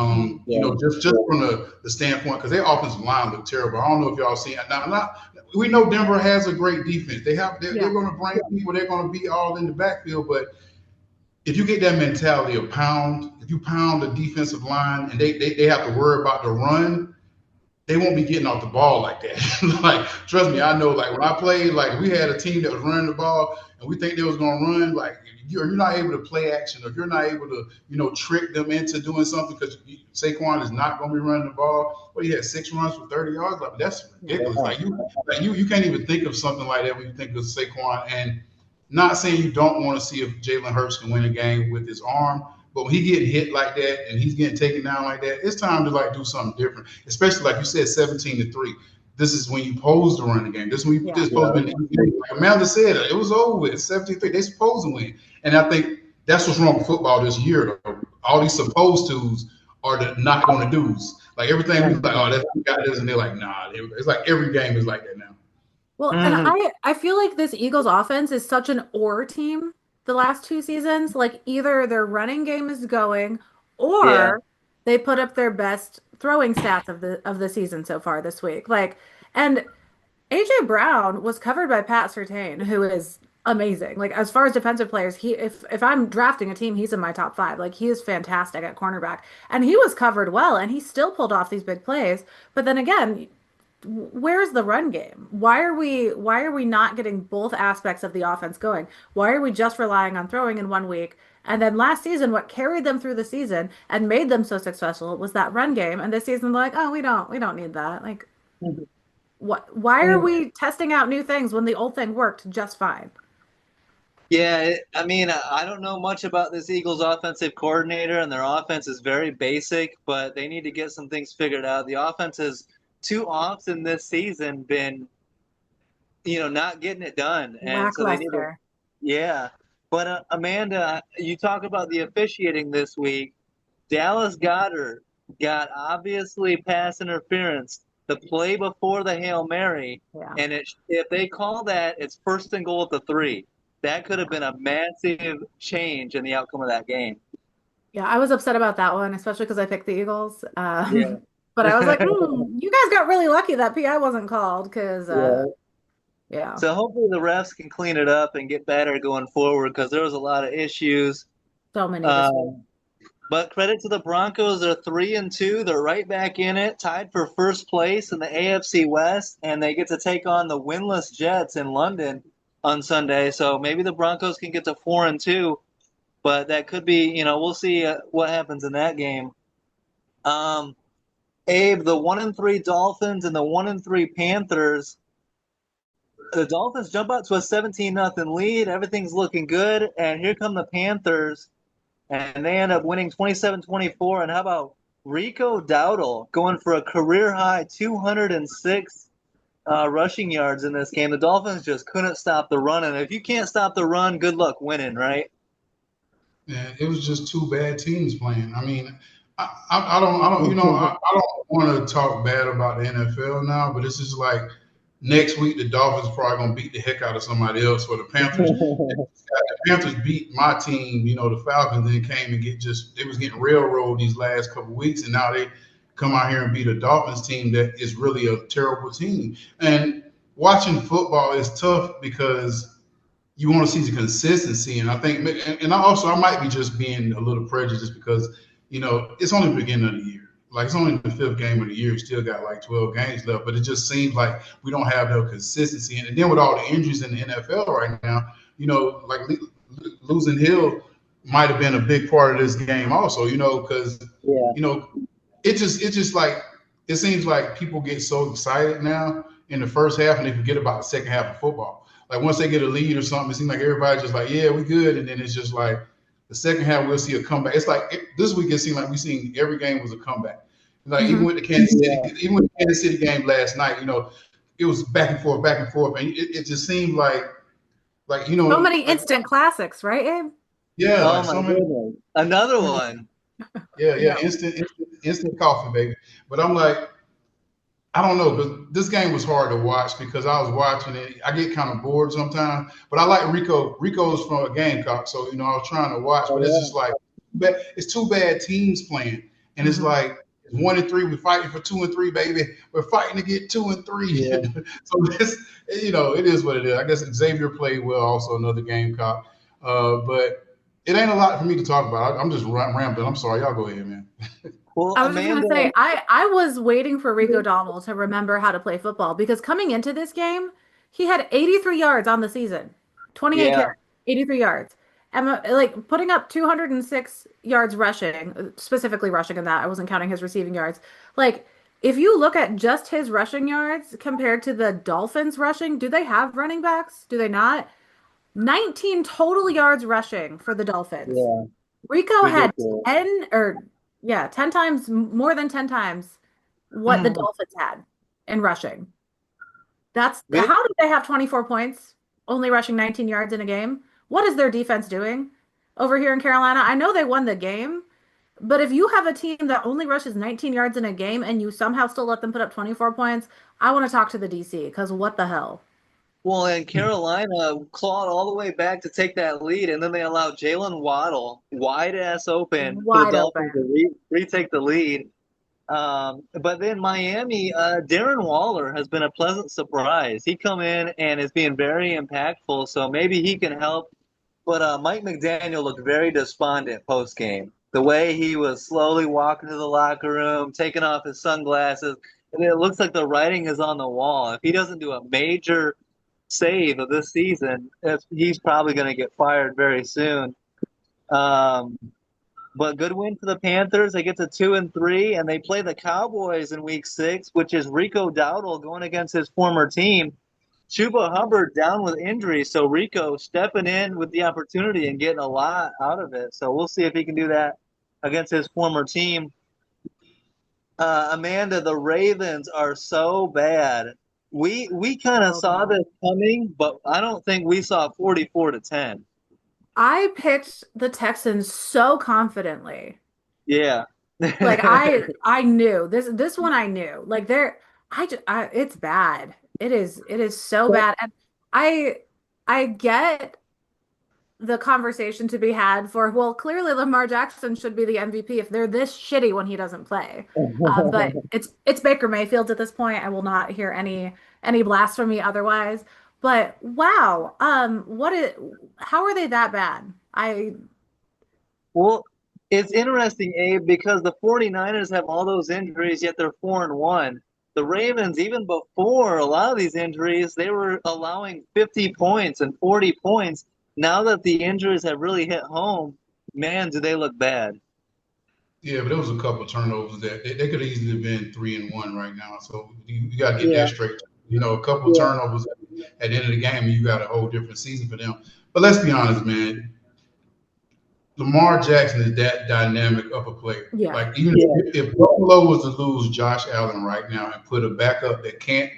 C: Just from the standpoint because their offensive line looked terrible. I don't know if y'all seen it. Now, we know Denver has a great defense. They're going to bring people. They're going to be all in the backfield, but if you get that mentality of if you pound the defensive line and they have to worry about the run, they won't be getting off the ball like that. Like, trust me, I know, like when I played, like we had a team that was running the ball and we think they was going to run, like you're not able to play action, or if you're not able to, trick them into doing something because Saquon is not going to be running the ball. Well, he had 6 runs for 30 yards. Like, that's ridiculous. You can't even think of something like that when you think of Saquon. And not saying you don't want to see if Jalen Hurts can win a game with his arm, but when he getting hit like that and he's getting taken down like that, it's time to like do something different. Especially like you said, 17-3. This is when you supposed to run the game. This is when you supposed to win. Like Amanda said, it was over with. 17-3. They supposed to win. And I think that's what's wrong with football this year. Though. All these supposed tos are the not going to do's. Like everything we like, oh, that's got this, and they're like, nah. It's like every game is like that now.
B: Well, and I feel like this Eagles offense is such an or team the last 2 seasons. Like either their running game is going or they put up their best throwing stats of the season so far this week. Like, and AJ Brown was covered by Pat Surtain, who is amazing. Like as far as defensive players, if I'm drafting a team, he's in my top 5. Like he is fantastic at cornerback. And he was covered well and he still pulled off these big plays. But then again, where's the run game? Why are we not getting both aspects of the offense going? Why are we just relying on throwing in one week? And then last season, what carried them through the season and made them so successful was that run game. And this season, they're like, oh, we don't need that. Like, why are we testing out new things when the old thing worked just fine?
A: Yeah, I mean, I don't know much about this Eagles offensive coordinator, and their offense is very basic, but they need to get some things figured out. The offense has too often this season been, not getting it done, and so they need to. Yeah, but Amanda, you talk about the officiating this week. Dallas Goedert got obviously pass interference the play before the Hail Mary, and if they call that, it's 1st and goal at the 3. That could have been a massive change in the outcome of that game.
B: Yeah, I was upset about that one, especially because I picked the Eagles. But I was like, you guys got really lucky that PI wasn't called because, yeah.
A: So hopefully the refs can clean it up and get better going forward because there was a lot of issues.
B: So many.
A: But credit to the Broncos. They're 3-2. They're right back in it, tied for first place in the AFC West, and they get to take on the winless Jets in London on Sunday. So maybe the Broncos can get to 4-2, but that could be, we'll see what happens in that game. Abe, the 1-3 Dolphins and the 1-3 Panthers. The Dolphins jump out to a 17-0 lead. Everything's looking good, and here come the Panthers, and they end up winning 27-24. And how about Rico Dowdle going for a career-high 206 rushing yards in this game? The Dolphins just couldn't stop the run, and if you can't stop the run, good luck winning, right?
C: Yeah, it was just 2 bad teams playing. I mean, I don't want to talk bad about the NFL now, but it's just like next week the Dolphins are probably gonna beat the heck out of somebody else. For the Panthers, the Panthers beat my team, the Falcons, and came and they was getting railroaded these last couple of weeks, and now they come out here and beat a Dolphins team that is really a terrible team. And watching football is tough because you want to see the consistency, and I think, and I might be just being a little prejudiced because it's only the beginning of the year. like it's only the fifth game of the year. We still got like 12 games left, but it just seems like we don't have no consistency. And then with all the injuries in the NFL right now, like losing Hill might have been a big part of this game also, because it's just like it seems like people get so excited now in the first half and they forget about the second half of football. Like once they get a lead or something, it seems like everybody's just like, yeah, we good. And then it's just like the second half, we'll see a comeback. It's like this week it seemed like we seen every game was a comeback. Like even with the Kansas City game last night, it was back and forth, and it just seemed like
B: so many instant classics, right, Abe?
C: Yeah,
A: oh my goodness. Another one.
C: Yeah, instant coffee, baby. But I'm like, I don't know, but this game was hard to watch because I was watching it. I get kind of bored sometimes, but I like Rico. Rico's from a Gamecock, so I was trying to watch, but it's just like, it's two bad teams playing, and it's like 1 and 3. We're fighting for 2 and 3, baby. We're fighting to get 2 and 3. Yeah. So this, it is what it is. I guess Xavier played well, also another Gamecock, but it ain't a lot for me to talk about. I'm just rambling. I'm sorry. Y'all go ahead, man.
B: Well, I was just going to say, I was waiting for Rico Donnell to remember how to play football because coming into this game, he had 83 yards on the season, 28 carries, 83 yards. And like putting up 206 yards rushing, specifically rushing in that. I wasn't counting his receiving yards. Like, if you look at just his rushing yards compared to the Dolphins rushing, do they have running backs? Do they not? 19 total yards rushing for the Dolphins. Yeah. Rico had 10 times, more than 10 times what the Dolphins had in rushing. How did they have 24 points, only rushing 19 yards in a game? What is their defense doing over here in Carolina? I know they won the game, but if you have a team that only rushes 19 yards in a game and you somehow still let them put up 24 points, I want to talk to the DC because what the hell?
A: Well, and Carolina clawed all the way back to take that lead, and then they allowed Jalen Waddle wide-ass open for the Dolphins to retake the lead. But then Miami, Darren Waller has been a pleasant surprise. He come in and is being very impactful, so maybe he can help. But Mike McDaniel looked very despondent post-game. The way he was slowly walking to the locker room, taking off his sunglasses, and it looks like the writing is on the wall. If he doesn't do a major save of this season, he's probably going to get fired very soon. But good win for the Panthers. They get to 2 and 3, and they play the Cowboys in Week 6, which is Rico Dowdle going against his former team. Chuba Hubbard down with injury, so Rico stepping in with the opportunity and getting a lot out of it. So we'll see if he can do that against his former team. Amanda, the Ravens are so bad. We kind of saw this coming, but I don't think we saw 44-10.
B: I picked the Texans so confidently.
A: Yeah.
B: Like I knew this one. I knew like it's bad. It is so bad. And I get the conversation to be had for, well, clearly Lamar Jackson should be the MVP if they're this shitty when he doesn't play. But it's Baker Mayfield at this point. I will not hear any blasphemy otherwise. But wow, how are they that bad?
A: Well, it's interesting, Abe, because the 49ers have all those injuries, yet they're 4-1. The Ravens, even before a lot of these injuries, they were allowing 50 points and 40 points. Now that the injuries have really hit home, man, do they look bad.
C: Yeah, but there was a couple of turnovers that they could easily have been 3-1 right now. So you got to get that straight. A couple of turnovers at the end of the game, and you got a whole different season for them. But let's be honest, man. Lamar Jackson is that dynamic of a player. Yeah. Like even if Buffalo was to lose Josh Allen right now and put a backup that can't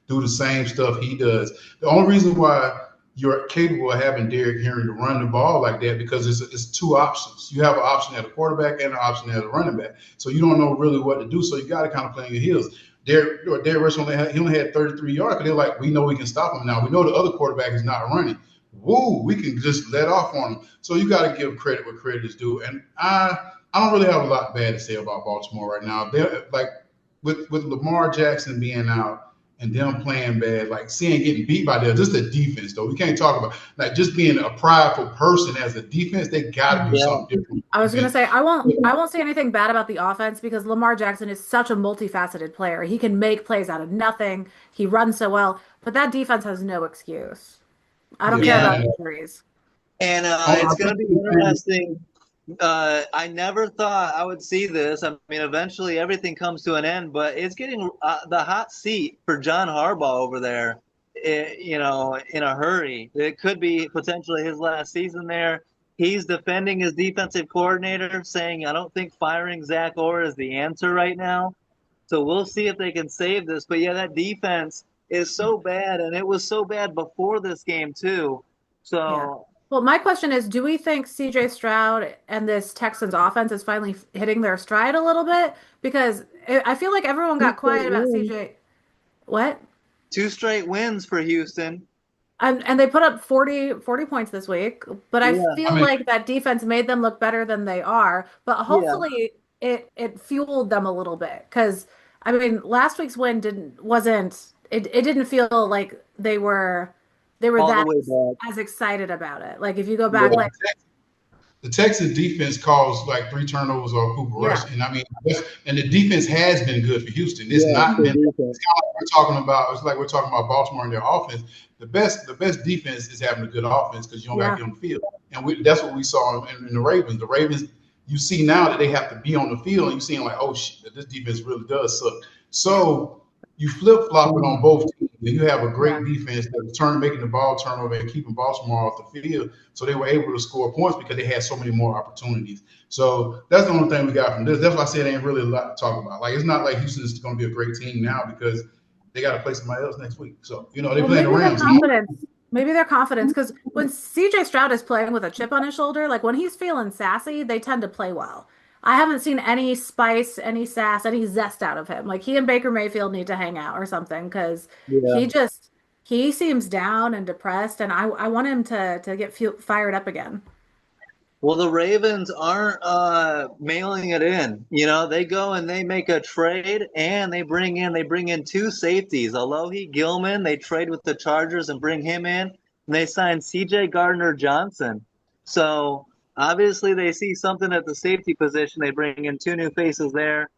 C: do the same stuff he does, the only reason why you're capable of having Derrick Henry to run the ball like that because it's two options. You have an option at a quarterback and an option at a running back. So you don't know really what to do. So you got to kind of play on your heels. Derrick Rush only had 33 yards because they're like, we know we can stop him now. We know the other quarterback is not running. Woo, we can just let off on him. So you got to give credit where credit is due. And I don't really have a lot bad to say about Baltimore right now. They're like with Lamar Jackson being out and them playing bad, like getting beat by them, just the defense though. We can't talk about like just being a prideful person as a defense. They got to do something different.
B: I was gonna say I won't say anything bad about the offense because Lamar Jackson is such a multifaceted player. He can make plays out of nothing. He runs so well, but that defense has no excuse. I don't care
C: Yeah,
B: about
A: Yeah,
B: injuries.
A: and
C: I
A: it's going to
C: think
A: be interesting. I never thought I would see this. I mean, eventually everything comes to an end, but it's getting the hot seat for John Harbaugh over there, in a hurry. It could be potentially his last season there. He's defending his defensive coordinator, saying, I don't think firing Zach Orr is the answer right now. So we'll see if they can save this. But yeah, that defense is so bad, and it was so bad before this game, too.
B: Yeah.
A: So
B: Well, my question is, do we think CJ Stroud and this Texans offense is finally hitting their stride a little bit? Because I feel like everyone
A: two
B: got quiet
A: straight
B: about
A: wins.
B: CJ. What?
A: 2 straight wins for Houston.
B: And they put up 40 points this week, but I
A: Yeah,
C: I
B: feel
C: mean,
B: like that defense made them look better than they are. But
A: yeah,
B: hopefully it fueled them a little bit because I mean last week's win it didn't feel like they were
A: all the
B: that
A: way back.
B: as excited about it. Like if you go back
A: Yeah,
B: like
C: the Texas defense caused like 3 turnovers or Cooper
B: yeah,
C: Rush, and I mean, and the defense has been good for Houston. It's
A: yeah,
C: not
A: the
C: been.
A: defense.
C: It's kind of like we're talking about. It's like we're talking about Baltimore and their offense. The best defense is having a good offense because you don't got to
B: yeah.
C: get on the field, and that's what we saw in the Ravens. The Ravens, you see now that they have to be on the field, and you're seeing like, oh shit, this defense really does suck. So you flip flop it on both teams, and you have a
B: Yeah.
C: great defense that's making the ball turnover and keeping Baltimore off the field. So they were able to score points because they had so many more opportunities. So that's the only thing we got from this. That's why I said it ain't really a lot to talk about. Like it's not like Houston is going to be a great team now because they got to play somebody else next week. So they
B: Well,
C: playing the
B: maybe their
C: Rams.
B: confidence, maybe their confidence, because when CJ Stroud is playing with a chip on his shoulder, like when he's feeling sassy, they tend to play well. I haven't seen any spice, any sass, any zest out of him. Like he and Baker Mayfield need to hang out or something because
A: Yeah.
B: he just he seems down and depressed, and I want him to get fired up again.
A: Well, the Ravens aren't mailing it in. They go and they make a trade, and they bring in 2 safeties. Alohi Gilman, they trade with the Chargers and bring him in, and they sign C.J. Gardner-Johnson. So obviously they see something at the safety position. They bring in 2 new faces there,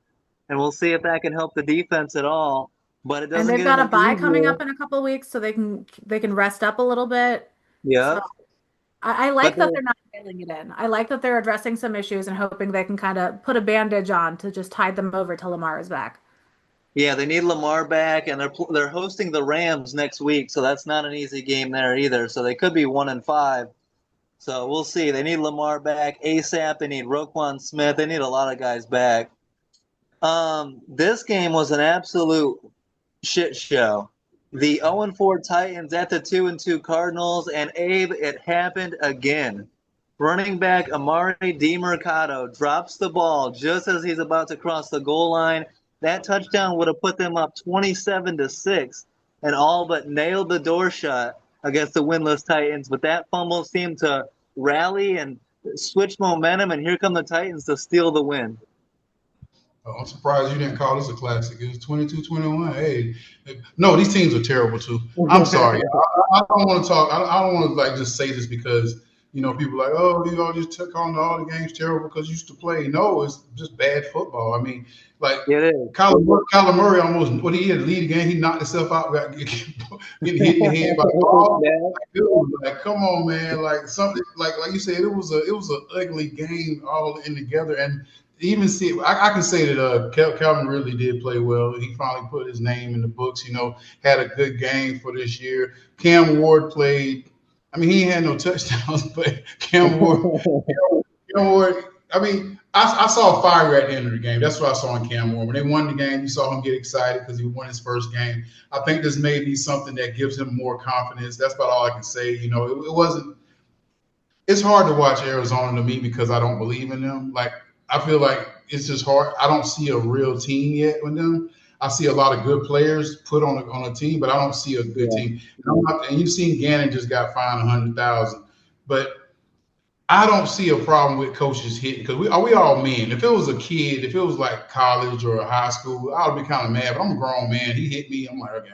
A: and we'll see if that can help the defense at all. But it
B: And
A: doesn't
B: they've
A: get
B: got a
A: any
B: bye coming
A: easier.
B: up in a couple weeks, so they can rest up a little bit. So
A: Yep.
B: I
A: But
B: like that they're not mailing it in. I like that they're addressing some issues and hoping they can kind of put a bandage on to just tide them over till Lamar is back.
A: yeah, they need Lamar back, and they're hosting the Rams next week, so that's not an easy game there either. So they could be 1-5. So we'll see. They need Lamar back ASAP. They need Roquan Smith. They need a lot of guys back. This game was an absolute shit show. The 0-4 Titans at the 2-2 Cardinals, and Abe, it happened again. Running back Amari DiMercado drops the ball just as he's about to cross the goal line. That touchdown would have put them up 27-6, and all but nailed the door shut against the winless Titans. But that fumble seemed to rally and switch momentum, and here come the Titans to steal the win.
C: I'm surprised you didn't call this a classic. It was 22-21. Hey, no, these teams are terrible too. I'm sorry. I don't want to talk. I don't want to like just say this because people are like, oh, you all just took on all the games terrible because you used to play. No, it's just bad football. I mean, like
A: It is.
C: Kyler Murray almost what he had to lead the game. He knocked himself out, getting hit in the head by the ball. Like, dude, like, come on, man. Like something like you said, it was an ugly game all in together. And even see, I can say that Calvin really did play well. He finally put his name in the books. Had a good game for this year. Cam Ward played. I mean, he had no touchdowns, but Cam Ward. I mean, I saw fire at the end of the game. That's what I saw in Cam Ward. When they won the game, you saw him get excited because he won his first game. I think this may be something that gives him more confidence. That's about all I can say. It wasn't. It's hard to watch Arizona to me because I don't believe in them. Like I feel like it's just hard. I don't see a real team yet with them. I see a lot of good players put on a team, but I don't see a good team. And you've seen Gannon just got fined $100,000, but I don't see a problem with coaches hitting because we all men. If it was a kid, if it was like college or high school, I would be kind of mad. But I'm a grown man. He hit me. I'm like, okay,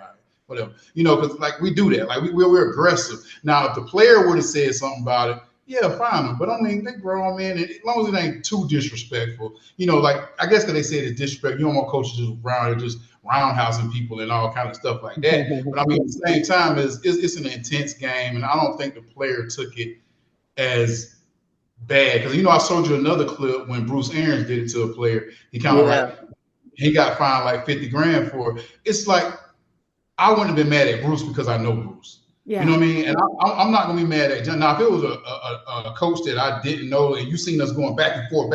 C: whatever. Because like we do that. Like we're aggressive. Now, if the player would have said something about it, yeah, fine them. But I mean, they grown men, and as long as it ain't too disrespectful, like I guess because they say it's disrespect, you don't want coaches just around just roundhousing people and all kind of stuff like that. But I mean, at the same time, it's an intense game, and I don't think the player took it as bad because I showed you another clip when Bruce Arians did it to a player. He kind of like he got fined like 50 grand for it. It's like I wouldn't have been mad at Bruce because I know Bruce. Yeah. You know what I mean? And I'm not gonna be mad at John. Now, if it was a coach that I didn't know and you seen us going back and forth,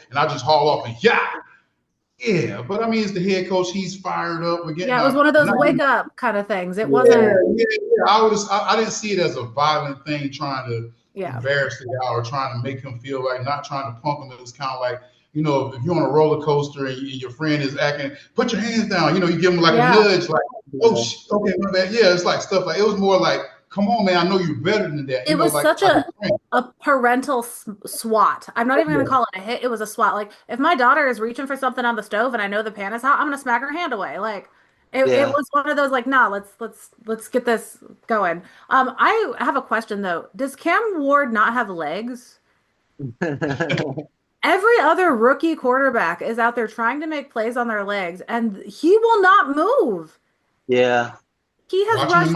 C: and I just haul off and yeah. But I mean, it's the head coach. He's fired up.
B: It was one of those wake up kind of things. It wasn't.
C: Yeah. I didn't see it as a violent thing, trying to embarrass the guy or trying to make him feel like not trying to punk him. It was kind of like, if you're on a roller coaster and your friend is acting, put your hands down. You give him like a nudge, like, oh, okay, my bad. Yeah, it's like stuff like, it was more like, come on, man, I know you're better than that.
B: It was like, such a parental swat. I'm not even going to call it a hit. It was a swat. Like, if my daughter is reaching for something on the stove and I know the pan is hot, I'm going to smack her hand away. Like, it was one of those like, nah, let's get this going. I have a question though. Does Cam Ward not have legs? Every other rookie quarterback is out there trying to make plays on their legs, and he will not move.
A: Yeah.
C: He has rushed.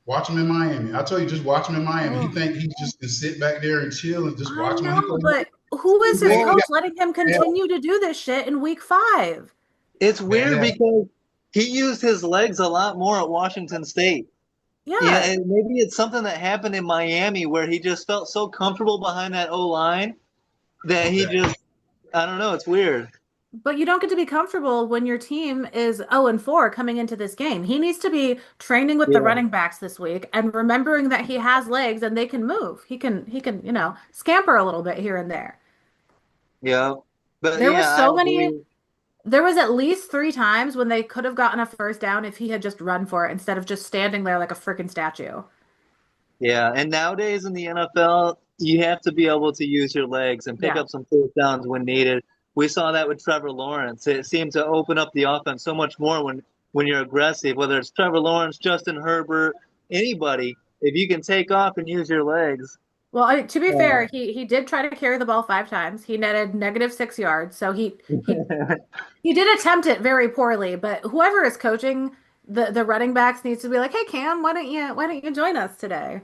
C: Watch him in Miami. I tell you, just watch him in Miami. He think he just can sit back there and chill and just watch him.
B: But who is his coach letting him continue to do this shit in week 5?
A: It's weird because he used his legs a lot more at Washington State. Yeah, and maybe it's something that happened in Miami where he just felt so comfortable behind that O-line that he just, I don't know, it's weird.
B: But you don't get to be comfortable when your team is 0-4 coming into this game. He needs to be training with the running backs this week and remembering that he has legs and they can move. He can, scamper a little bit here and there.
A: Yeah. But
B: there was at least 3 times when they could have gotten a first down if he had just run for it instead of just standing there like a freaking statue.
A: Yeah, and nowadays in the NFL, you have to be able to use your legs and pick up some first downs when needed. We saw that with Trevor Lawrence. It seemed to open up the offense so much more when you're aggressive, whether it's Trevor Lawrence, Justin Herbert, anybody. If you can take off and use your legs.
B: Well, to be fair, he did try to carry the ball 5 times. He netted -6 yards, so he did attempt it very poorly. But whoever is coaching the running backs needs to be like, hey Cam, why don't you join us today?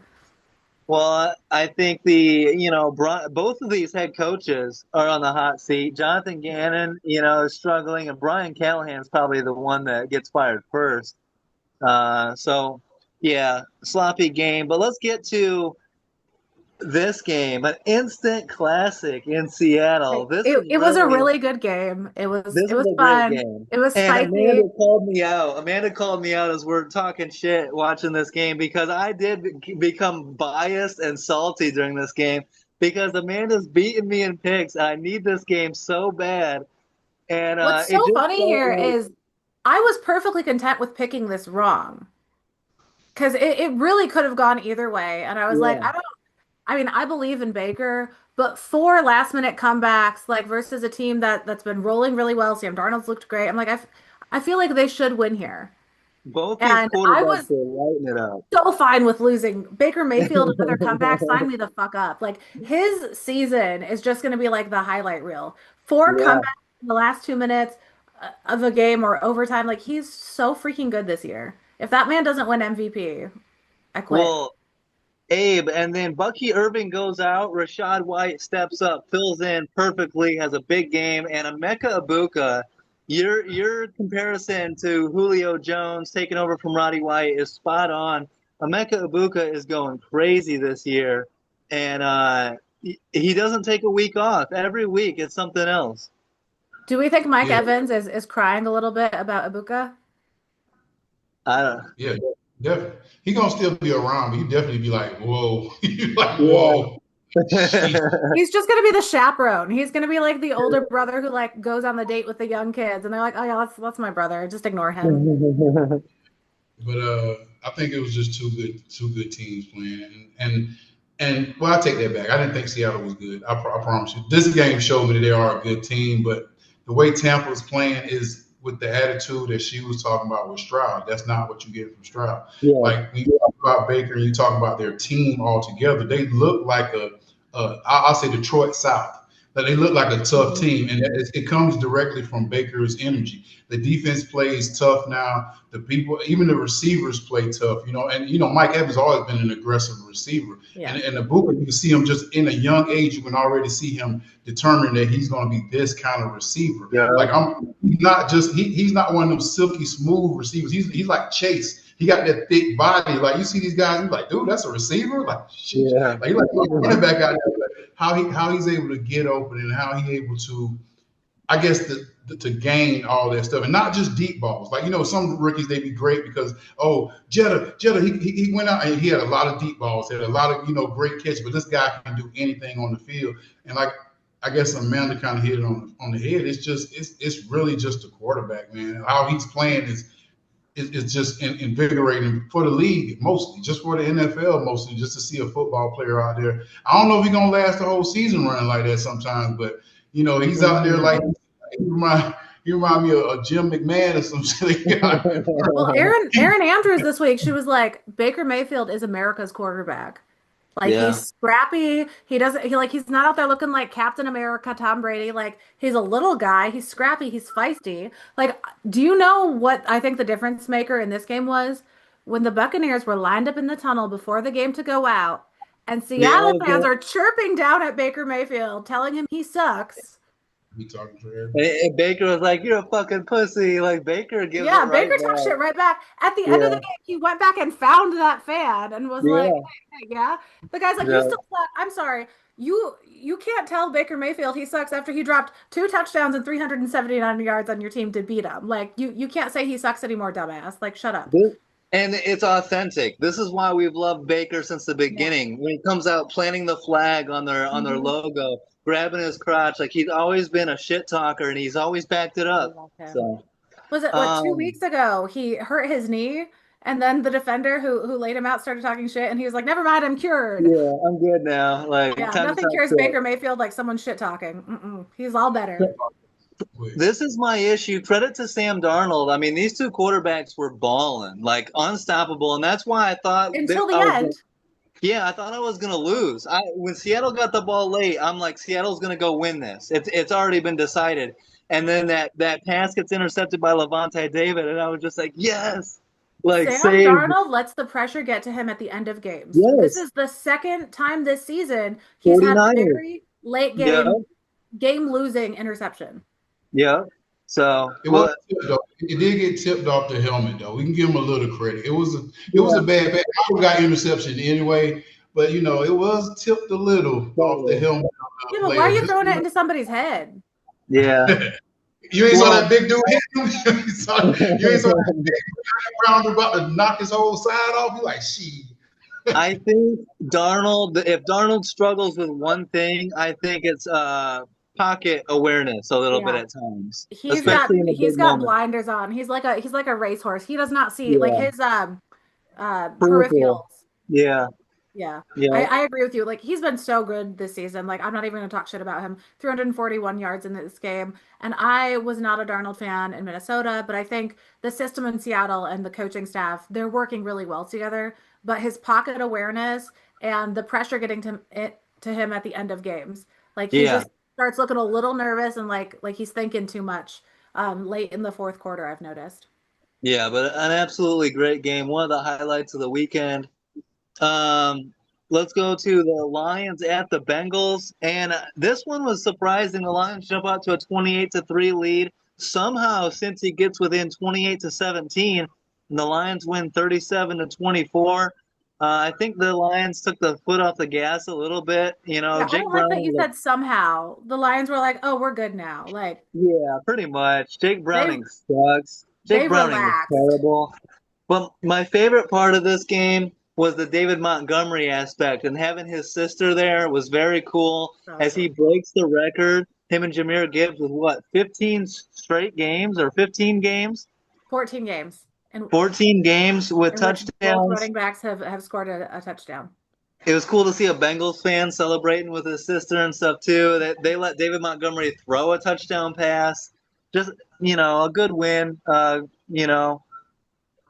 A: Well, I think both of these head coaches are on the hot seat. Jonathan Gannon, is struggling, and Brian Callahan's probably the one that gets fired first. So yeah, sloppy game. But let's get to this game, an instant classic in Seattle.
B: It was a really good game. It was fun. It was spicy.
A: Amanda called me out as we're talking shit watching this game because I did become biased and salty during this game because Amanda's beating me in picks. And I need this game so bad. And
B: what's so funny here is I was perfectly content with picking this wrong because it really could have gone either way. And I was like, I believe in Baker, but 4 last-minute comebacks, like versus a team that's been rolling really well. Sam Darnold's looked great. I'm like, I feel like they should win here.
A: Both these quarterbacks are lighting it up.
B: So fine with losing. Baker Mayfield, another comeback, sign me the fuck up. Like his season is just going to be like the highlight reel. 4 comebacks in the last 2 minutes of a game or overtime. Like he's so freaking good this year. If that man doesn't win MVP, I quit.
A: Well, Abe, and then Bucky Irving goes out. Rachaad White steps up, fills in perfectly, has a big game. And Emeka Egbuka, your comparison to Julio Jones taking over from Roddy White is spot on. Emeka Egbuka is going crazy this year, and he doesn't take a week off. Every week it's something else.
B: Do we think Mike Evans is crying a little bit about Egbuka?
A: I don't know.
C: Yeah. Definitely. He's going to still be around, but he definitely be like, whoa. Whoa.
B: He's just going to be the chaperone. He's going to be like the older brother who like goes on the date with the young kids. And they're like, oh yeah, that's my brother. Just ignore him.
C: But I think it was just two good teams playing. And well, I take that back. I didn't think Seattle was good. I promise you. This game showed me that they are a good team, but the way Tampa was playing with the attitude that she was talking about with Stroud. That's not what you get from Stroud.
A: Yeah.
C: Like when you talk about Baker and you talk about their team all together, they look like I'll say Detroit South. That they look like a tough team, and it comes directly from Baker's energy. The defense plays tough now. The people, even the receivers, play tough. And Mike Evans has always been an aggressive receiver.
B: Yeah.
C: And the Booker, you can see him just in a young age. You can already see him determined that he's going to be this kind of receiver.
A: Yeah.
C: Like he's not one of them silky smooth receivers. He's like Chase. He got that thick body. Like you see these guys, you're like, dude, that's a receiver. Like shit.
A: Yeah.
C: Like he's like running back out there. How he's able to get open and how he's able to, I guess, to gain all that stuff, and not just deep balls. Like some rookies, they be great because Jetta he went out and he had a lot of deep balls, had a lot of great catch, but this guy can do anything on the field. And like I guess Amanda kind of hit it on the head. It's really just a quarterback, man. How he's playing is just invigorating for the league, mostly, just for the NFL, mostly, just to see a football player out there. I don't know if he's going to last the whole season running like that sometimes, but, he's out there like he remind me of Jim McMahon or some shit.
B: Well, Erin Andrews this week, she was like, Baker Mayfield is America's quarterback. Like he's scrappy. He's not out there looking like Captain America, Tom Brady. Like he's a little guy. He's scrappy. He's feisty. Like, do you know what I think the difference maker in this game was? When the Buccaneers were lined up in the tunnel before the game to go out, and Seattle fans are chirping down at Baker Mayfield, telling him he sucks.
C: He talking trash.
A: And Baker was like, "You're a fucking pussy." Like Baker gives.
B: Yeah, Baker talked shit right back. At the end of the game, he went back and found that fan and was like, hey, "Yeah." The guy's like, "You still suck." I'm sorry. You can't tell Baker Mayfield he sucks after he dropped 2 touchdowns and 379 yards on your team to beat him. Like you can't say he sucks anymore, dumbass. Like shut up.
A: And it's authentic. This is why we've loved Baker since the beginning. Yeah. When he comes out planting the flag on their logo, grabbing his crotch, like he's always been a shit talker, and he's always backed it up. So,
B: was it 2 weeks ago he hurt his knee, and then the defender who laid him out started talking shit, and he was like, "Never mind, I'm cured.
A: Yeah, I'm good now." Like
B: nothing cures Baker Mayfield like someone shit talking. He's all better.
A: This is my issue. Credit to Sam Darnold. I mean, these two quarterbacks were balling, like unstoppable, and that's why I thought
B: until the end.
A: Yeah, I thought I was gonna lose. When Seattle got the ball late, I'm like, Seattle's gonna go win this. It's already been decided. And then that pass gets intercepted by Levante David, and I was just like, yes. Like
B: Sam Darnold lets the pressure get to him at the end of games.
A: Yes.
B: This is the second time this season he's had a very late game losing interception.
A: Yeah. So
C: it did get tipped off the helmet though. We can give him a little credit. It was a bad pass. I got interception anyway, but it was tipped a little off the helmet.
B: Yeah, but why are you throwing it into somebody's head?
A: Yeah.
C: You ain't saw that big dude hit him. You ain't saw that big round about to knock his whole side off. You're like, shit.
A: I think if Darnold struggles with one thing, I think it's pocket awareness a little bit at times.
B: He's got blinders on. He's like a racehorse. He does not see like his peripherals.
A: Yeah.
B: Yeah. I agree with you. Like he's been so good this season. Like I'm not even gonna talk shit about him. 341 yards in this game. And I was not a Darnold fan in Minnesota, but I think the system in Seattle and the coaching staff, they're working really well together. But his pocket awareness and the pressure getting to him at the end of games. Like he just starts looking a little nervous and like he's thinking too much late in the fourth quarter, I've noticed.
A: Yeah, but an absolutely great game. One of the highlights of the weekend. Let's go to the Lions at the Bengals. And this one was surprising. The Lions jump out to a 28-3 lead. Somehow, since he gets within 28-17, and the Lions win 37-24. I think the Lions took the foot off the gas a little bit. Jake
B: I don't like that you said somehow. The Lions were like, "Oh, we're good now." Like,
A: yeah, pretty much. Jake Browning sucks. Jake Browning is terrible. But my favorite part of this game was the David Montgomery aspect, and having his sister there was very cool. As he breaks the record, him and Jahmyr Gibbs with 15 straight games or 15 games?
B: 14 games.
A: 14 games with touchdowns.
B: Both running backs have scored a touchdown.
A: It was cool to see a Bengals fan celebrating with his sister and stuff too. They let David Montgomery throw a touchdown pass. just a good win. You know,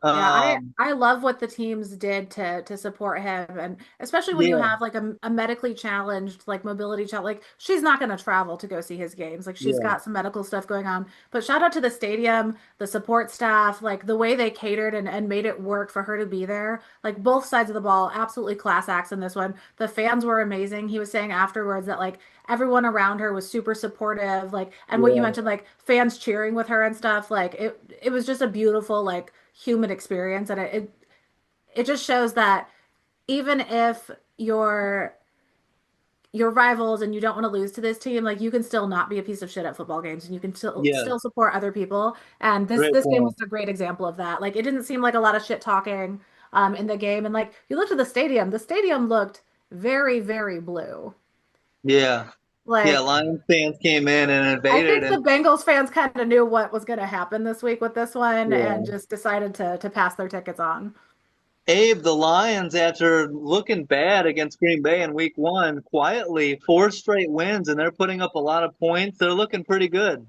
B: Yeah,
A: um,
B: I love what the teams did to support him, and especially when you
A: yeah,
B: have like a medically challenged, like mobility child, like she's not going to travel to go see his games. Like she's
A: yeah,
B: got some medical stuff going on. But shout out to the stadium, the support staff, like the way they catered and made it work for her to be there. Like both sides of the ball, absolutely class acts in this one. The fans were amazing. He was saying afterwards that like everyone around her was super supportive, like, and what you
A: yeah,
B: mentioned, like fans cheering with her and stuff, like it was just a beautiful like human experience, and it just shows that even if your rivals and you don't want to lose to this team, like you can still not be a piece of shit at football games and you can
A: yeah.
B: still support other people. And
A: Great
B: this game was
A: point.
B: a great example of that. Like it didn't seem like a lot of shit talking in the game, and like you looked at the stadium looked very, very blue.
A: Yeah, yeah.
B: Like
A: Lions fans came in and
B: I
A: invaded,
B: think the
A: and
B: Bengals fans kind of knew what was going to happen this week with this one and
A: yeah.
B: just decided to pass their tickets on.
A: Abe, the Lions, after looking bad against Green Bay in Week 1, quietly 4 straight wins, and they're putting up a lot of points. They're looking pretty good.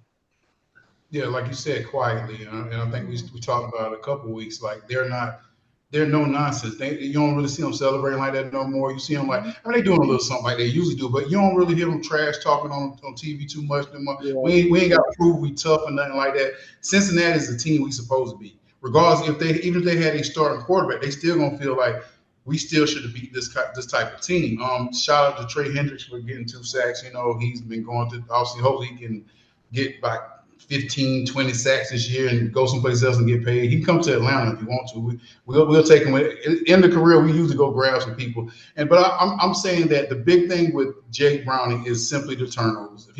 C: Yeah, like you said, quietly, and I think we talked about it a couple of weeks. Like they're no nonsense. You don't really see them celebrating like that no more. You see them like,
B: Mhm.
C: I mean, they doing a little something like they usually do, but you don't really hear them trash talking on TV too much no more.
A: Yeah,
C: We ain't got to prove we tough or nothing like that. Cincinnati is the team we supposed to be. Regardless, even if they had a starting quarterback, they still gonna feel like we still should have beat this type of team. Shout out to Trey Hendricks for getting 2 sacks. You know, he's been going to obviously hopefully he can get like 15, 20 sacks this year and go someplace else and get paid. He can come to Atlanta if you want to. We'll take him. In the career, we usually go grab some people. I'm saying that the big thing with Jake Browning is simply the turnovers. If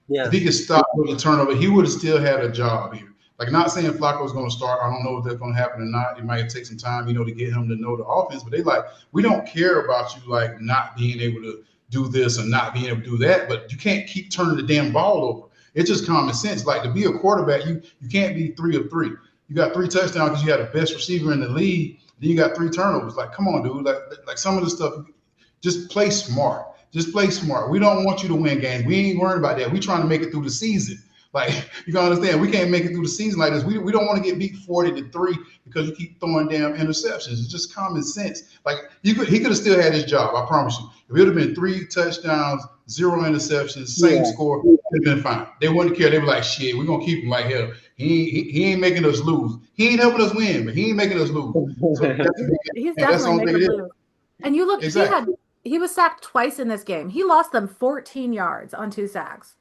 A: yes.
C: he could stop with the turnover, he would have still had a job here. Like not saying Flacco's going to start. I don't know if that's going to happen or not. It might take some time, to get him to know the offense. But they like we don't care about you like not being able to do this or not being able to do that. But you can't keep turning the damn ball over. It's just common sense. Like to be a quarterback, you can't be 3 of 3. You got 3 touchdowns because you had the best receiver in the league. Then you got 3 turnovers. Like, come on, dude. Like some of the stuff, just play smart. Just play smart. We don't want you to win games. We ain't worried about that. We trying to make it through the season. Like you gotta understand, we can't make it through the season like this. We don't want to get beat 40-3 because you keep throwing damn interceptions. It's just common sense. Like he could have still had his job. I promise you. If it would have been 3 touchdowns, 0 interceptions, same
A: Yeah.
C: score, it would have been fine. They wouldn't care. They were like, shit, we're gonna keep him like hell. He ain't making us lose. He ain't helping us win, but he ain't making us lose. So
B: He's
C: that's the
B: definitely
C: only thing
B: making
C: it
B: them
C: is.
B: lose. And you look,
C: Exactly.
B: he was sacked twice in this game. He lost them 14 yards on 2 sacks.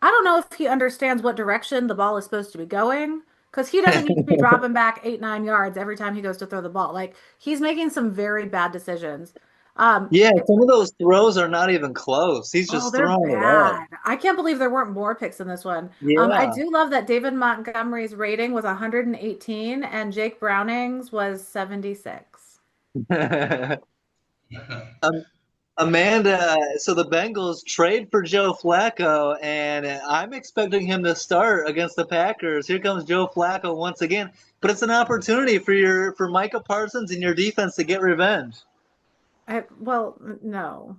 B: I don't know if he understands what direction the ball is supposed to be going because he doesn't need to be dropping back 8, 9 yards every time he goes to throw the ball. Like he's making some very bad decisions.
A: Yeah,
B: It's
A: some of those throws are not even close. He's
B: Oh,
A: just
B: they're
A: throwing it up.
B: bad. I can't believe there weren't more picks in this one. I
A: Yeah.
B: do love that David Montgomery's rating was 118 and Jake Browning's was 76.
A: Um, Amanda, so the Bengals trade for Joe Flacco, and I'm expecting him to start against the Packers. Here comes Joe Flacco once again, but it's an opportunity for Micah Parsons and your defense to get revenge.
B: Well, no.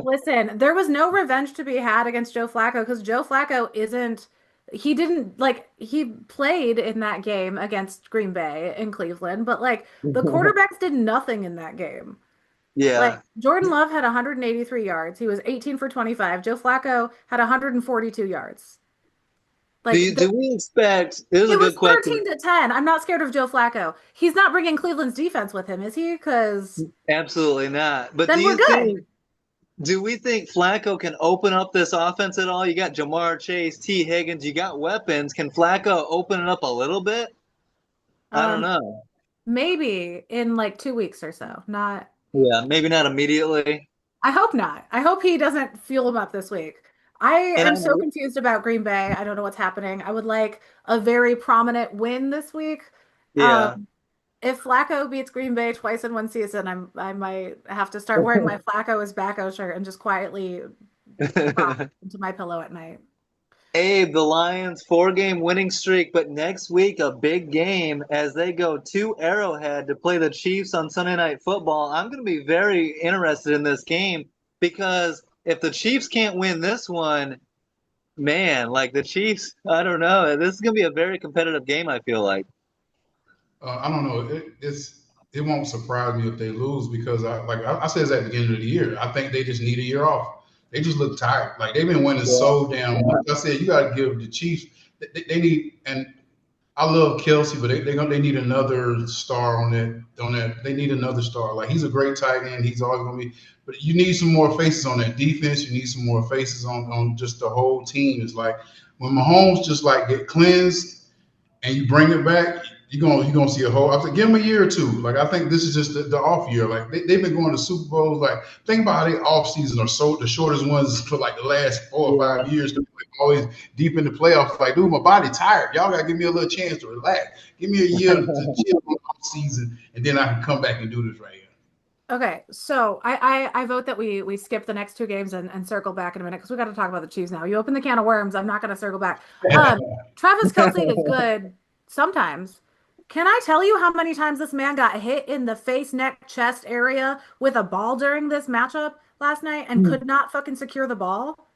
B: Listen, there was no revenge to be had against Joe Flacco because Joe Flacco isn't, he didn't like, he played in that game against Green Bay in Cleveland, but like the quarterbacks did nothing in that game. Like
A: Yeah.
B: Jordan Love had 183 yards. He was 18 for 25. Joe Flacco had 142 yards. Like
A: Do we expect? This is a
B: it was
A: good question.
B: 13-10. I'm not scared of Joe Flacco. He's not bringing Cleveland's defense with him, is he? Because
A: Absolutely not. But
B: then we're good.
A: do we think Flacco can open up this offense at all? You got Jamar Chase, T. Higgins, you got weapons. Can Flacco open it up a little bit? I don't
B: Um,
A: know.
B: Maybe in like 2 weeks or so. Not.
A: Yeah, maybe not immediately.
B: I hope not. I hope he doesn't fuel him up this week. I
A: And
B: am
A: I
B: so confused about Green Bay. I don't know what's happening. I would like a very prominent win this week.
A: yeah.
B: Um, if Flacco beats Green Bay twice in one season, I might have to start wearing my Flacco is Backo shirt and just quietly cry into my pillow at night.
A: Abe, the Lions 4 game winning streak, but next week a big game as they go to Arrowhead to play the Chiefs on Sunday Night Football. I'm going to be very interested in this game because if the Chiefs can't win this one, Man, like the Chiefs, I don't know. This is gonna be a very competitive game, I feel like.
C: I don't know. It won't surprise me if they lose because I said this at the beginning of the year. I think they just need a year off. They just look tired. Like they've been winning
A: Yeah.
C: so damn much. I said you got to give the Chiefs. They need, and I love Kelsey, but they need another star on that. They need another star. Like he's a great tight end. He's always gonna be. But you need some more faces on that defense. You need some more faces on just the whole team. It's like when Mahomes just like get cleansed and you bring it back, you're gonna see a whole. I think give them a year or two. Like I think this is just the off year. Like they've been going to Super Bowls. Like think about how they off season are so the shortest ones for like the last 4 or 5 years. Like, always deep in the playoffs. Like dude, my body tired. Y'all gotta give me a little chance to relax. Give me a year to chill on the off season, and then I can come back and do this right here.
B: Okay, so I vote that we skip the next two games and circle back in a minute because we got to talk about the Chiefs now. You open the can of worms. I'm not going to circle back. Travis Kelce is good sometimes. Can I tell you how many times this man got hit in the face, neck, chest area with a ball during this matchup last night and could not fucking secure the ball?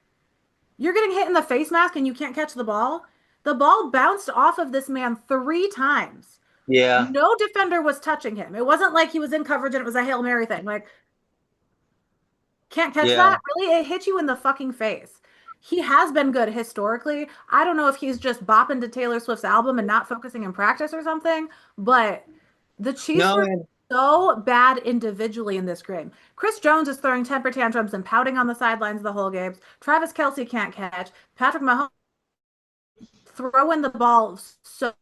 B: You're getting hit in the face mask and you can't catch the ball. The ball bounced off of this man 3 times.
A: Yeah.
B: No defender was touching him. It wasn't like he was in coverage and it was a Hail Mary thing. Like, can't catch
A: Yeah.
B: that? Really? It hit you in the fucking face. He has been good historically. I don't know if he's just bopping to Taylor Swift's album and not focusing in practice or something, but the Chiefs
A: No,
B: were so bad individually in this game. Chris Jones is throwing temper tantrums and pouting on the sidelines the whole game. Travis Kelce can't catch. Patrick Mahomes throwing the ball so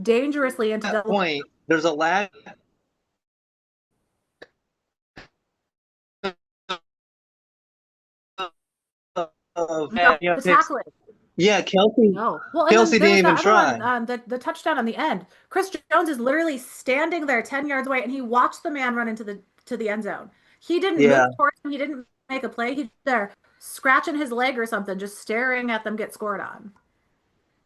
B: dangerously into
A: at that
B: double.
A: point, there's a lack of
B: The tackling.
A: Yeah, Kelsey.
B: No. Well, and
A: Kelsey
B: then there
A: didn't
B: was
A: even
B: that
A: try.
B: other one, the touchdown on the end. Chris Jones is literally standing there 10 yards away, and he watched the man run into the end zone. He didn't
A: Yeah.
B: move towards him. He didn't make a play. He's there scratching his leg or something, just staring at them get scored on.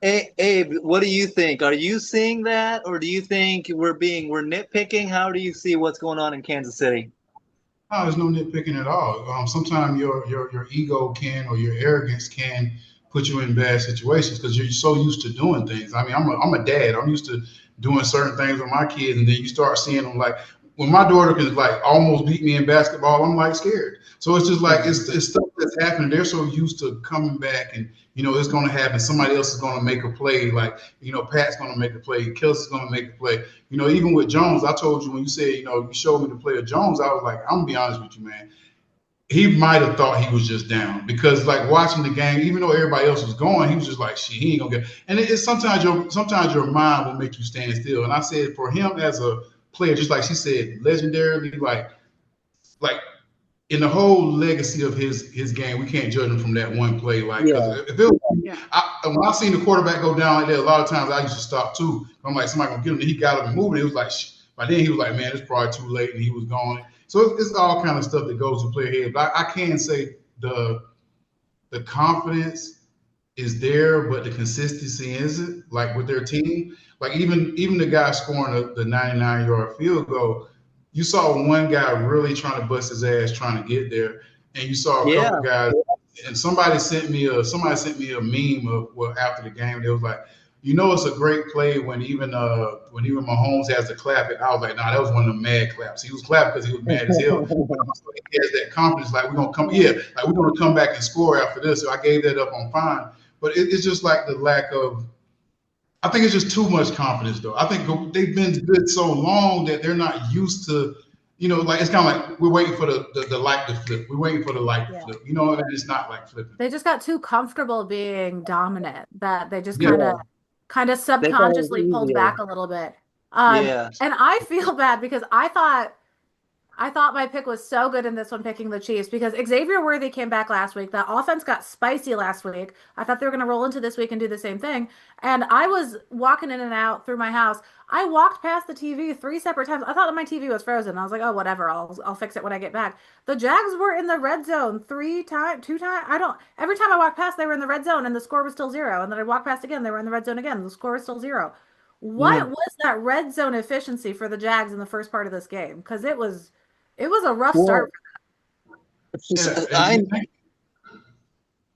A: Hey, Abe, what do you think? Are you seeing that, or do you think we're nitpicking? How do you see what's going on in Kansas City?
C: No, there's no nitpicking at all. Sometimes your ego can or your arrogance can put you in bad situations because you're so used to doing things. I mean, I'm a dad. I'm used to doing certain things with my kids, and then you start seeing them like when my daughter can like almost beat me in basketball. I'm like scared. So it's just like it's stuff that's happening. They're so used to coming back, and it's going to happen. Somebody else is going to make a play. Like Pat's going to make a play. Kelsey's going to make a play. Even with Jones, I told you when you said, you showed me the play of Jones, I was like, I'm gonna be honest with you, man. He might have thought he was just down because, like, watching the game, even though everybody else was going, he was just like, "Shit, he ain't gonna get." And it's sometimes your mind will make you stand still. And I said, for him as a player, just like she said, legendarily, like in the whole legacy of his game, we can't judge him from that one play. Like, if it was, when I seen the quarterback go down like that, a lot of times I used to stop too. I'm like, somebody gonna get him. He got up and moving. It was like, by then he was like, man, it's probably too late, and he was gone. So it's all kind of stuff that goes to player head. But I can say the confidence is there, but the consistency isn't. Like with their team, like even the guy scoring the 99-yard field goal, you saw one guy really trying to bust his ass trying to get there, and you saw a couple guys. And somebody sent me a meme of after the game. It was like, it's a great play when even Mahomes has to clap it. I was like, nah, that was one of the mad claps. He was clapping because he was mad as hell. So he has that confidence, like we're gonna come back and score after this. So I gave that up on fine. But it's just like the lack of. I think it's just too much confidence, though. I think they've been good so long that they're not used to. Like it's kind of like we're waiting for the light to flip. We're waiting for the light to flip. And it's not like flipping.
B: They just got too comfortable being dominant that they just kind of subconsciously pulled back a little bit. And I feel bad because I thought my pick was so good in this one, picking the Chiefs, because Xavier Worthy came back last week. That offense got spicy last week. I thought they were going to roll into this week and do the same thing. And I was walking in and out through my house. I walked past the TV 3 separate times. I thought that my TV was frozen. I was like, oh, whatever. I'll fix it when I get back. The Jags were in the red zone 2 times. Every time I walked past, they were in the red zone and the score was still 0. And then I walked past again. They were in the red zone again. The score was still 0. What was that red zone efficiency for the Jags in the first part of this game? Because it was It was a rough
A: Well,
B: start.
A: it's just,
C: Yeah, and
A: I
C: you think,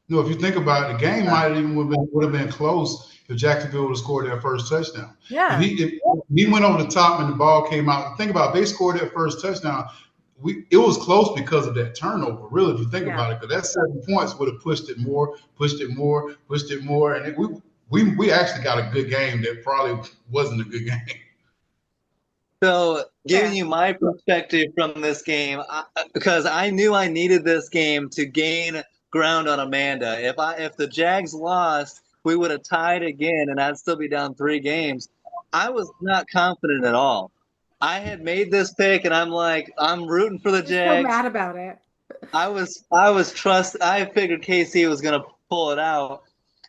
C: no, if you think about it, the game might even would have been close if Jacksonville would have scored their first touchdown.
B: Yeah.
C: If he went over the top and the ball came out, think about it, they scored that first touchdown. It was close because of that turnover. Really, if you think
B: Yeah.
C: about it, because that 7 points would have pushed it more, pushed it more, pushed it more, and we actually got a good game that probably wasn't a good game.
A: So, giving
B: Fair.
A: you my perspective from this game, because I knew I needed this game to gain ground on Amanda. If the Jags lost, we would have tied again, and I'd still be down 3 games. I was not confident at all. I had made this pick, and I'm like, I'm rooting for the
B: You're so
A: Jags.
B: mad about it.
A: I figured KC was gonna pull it out,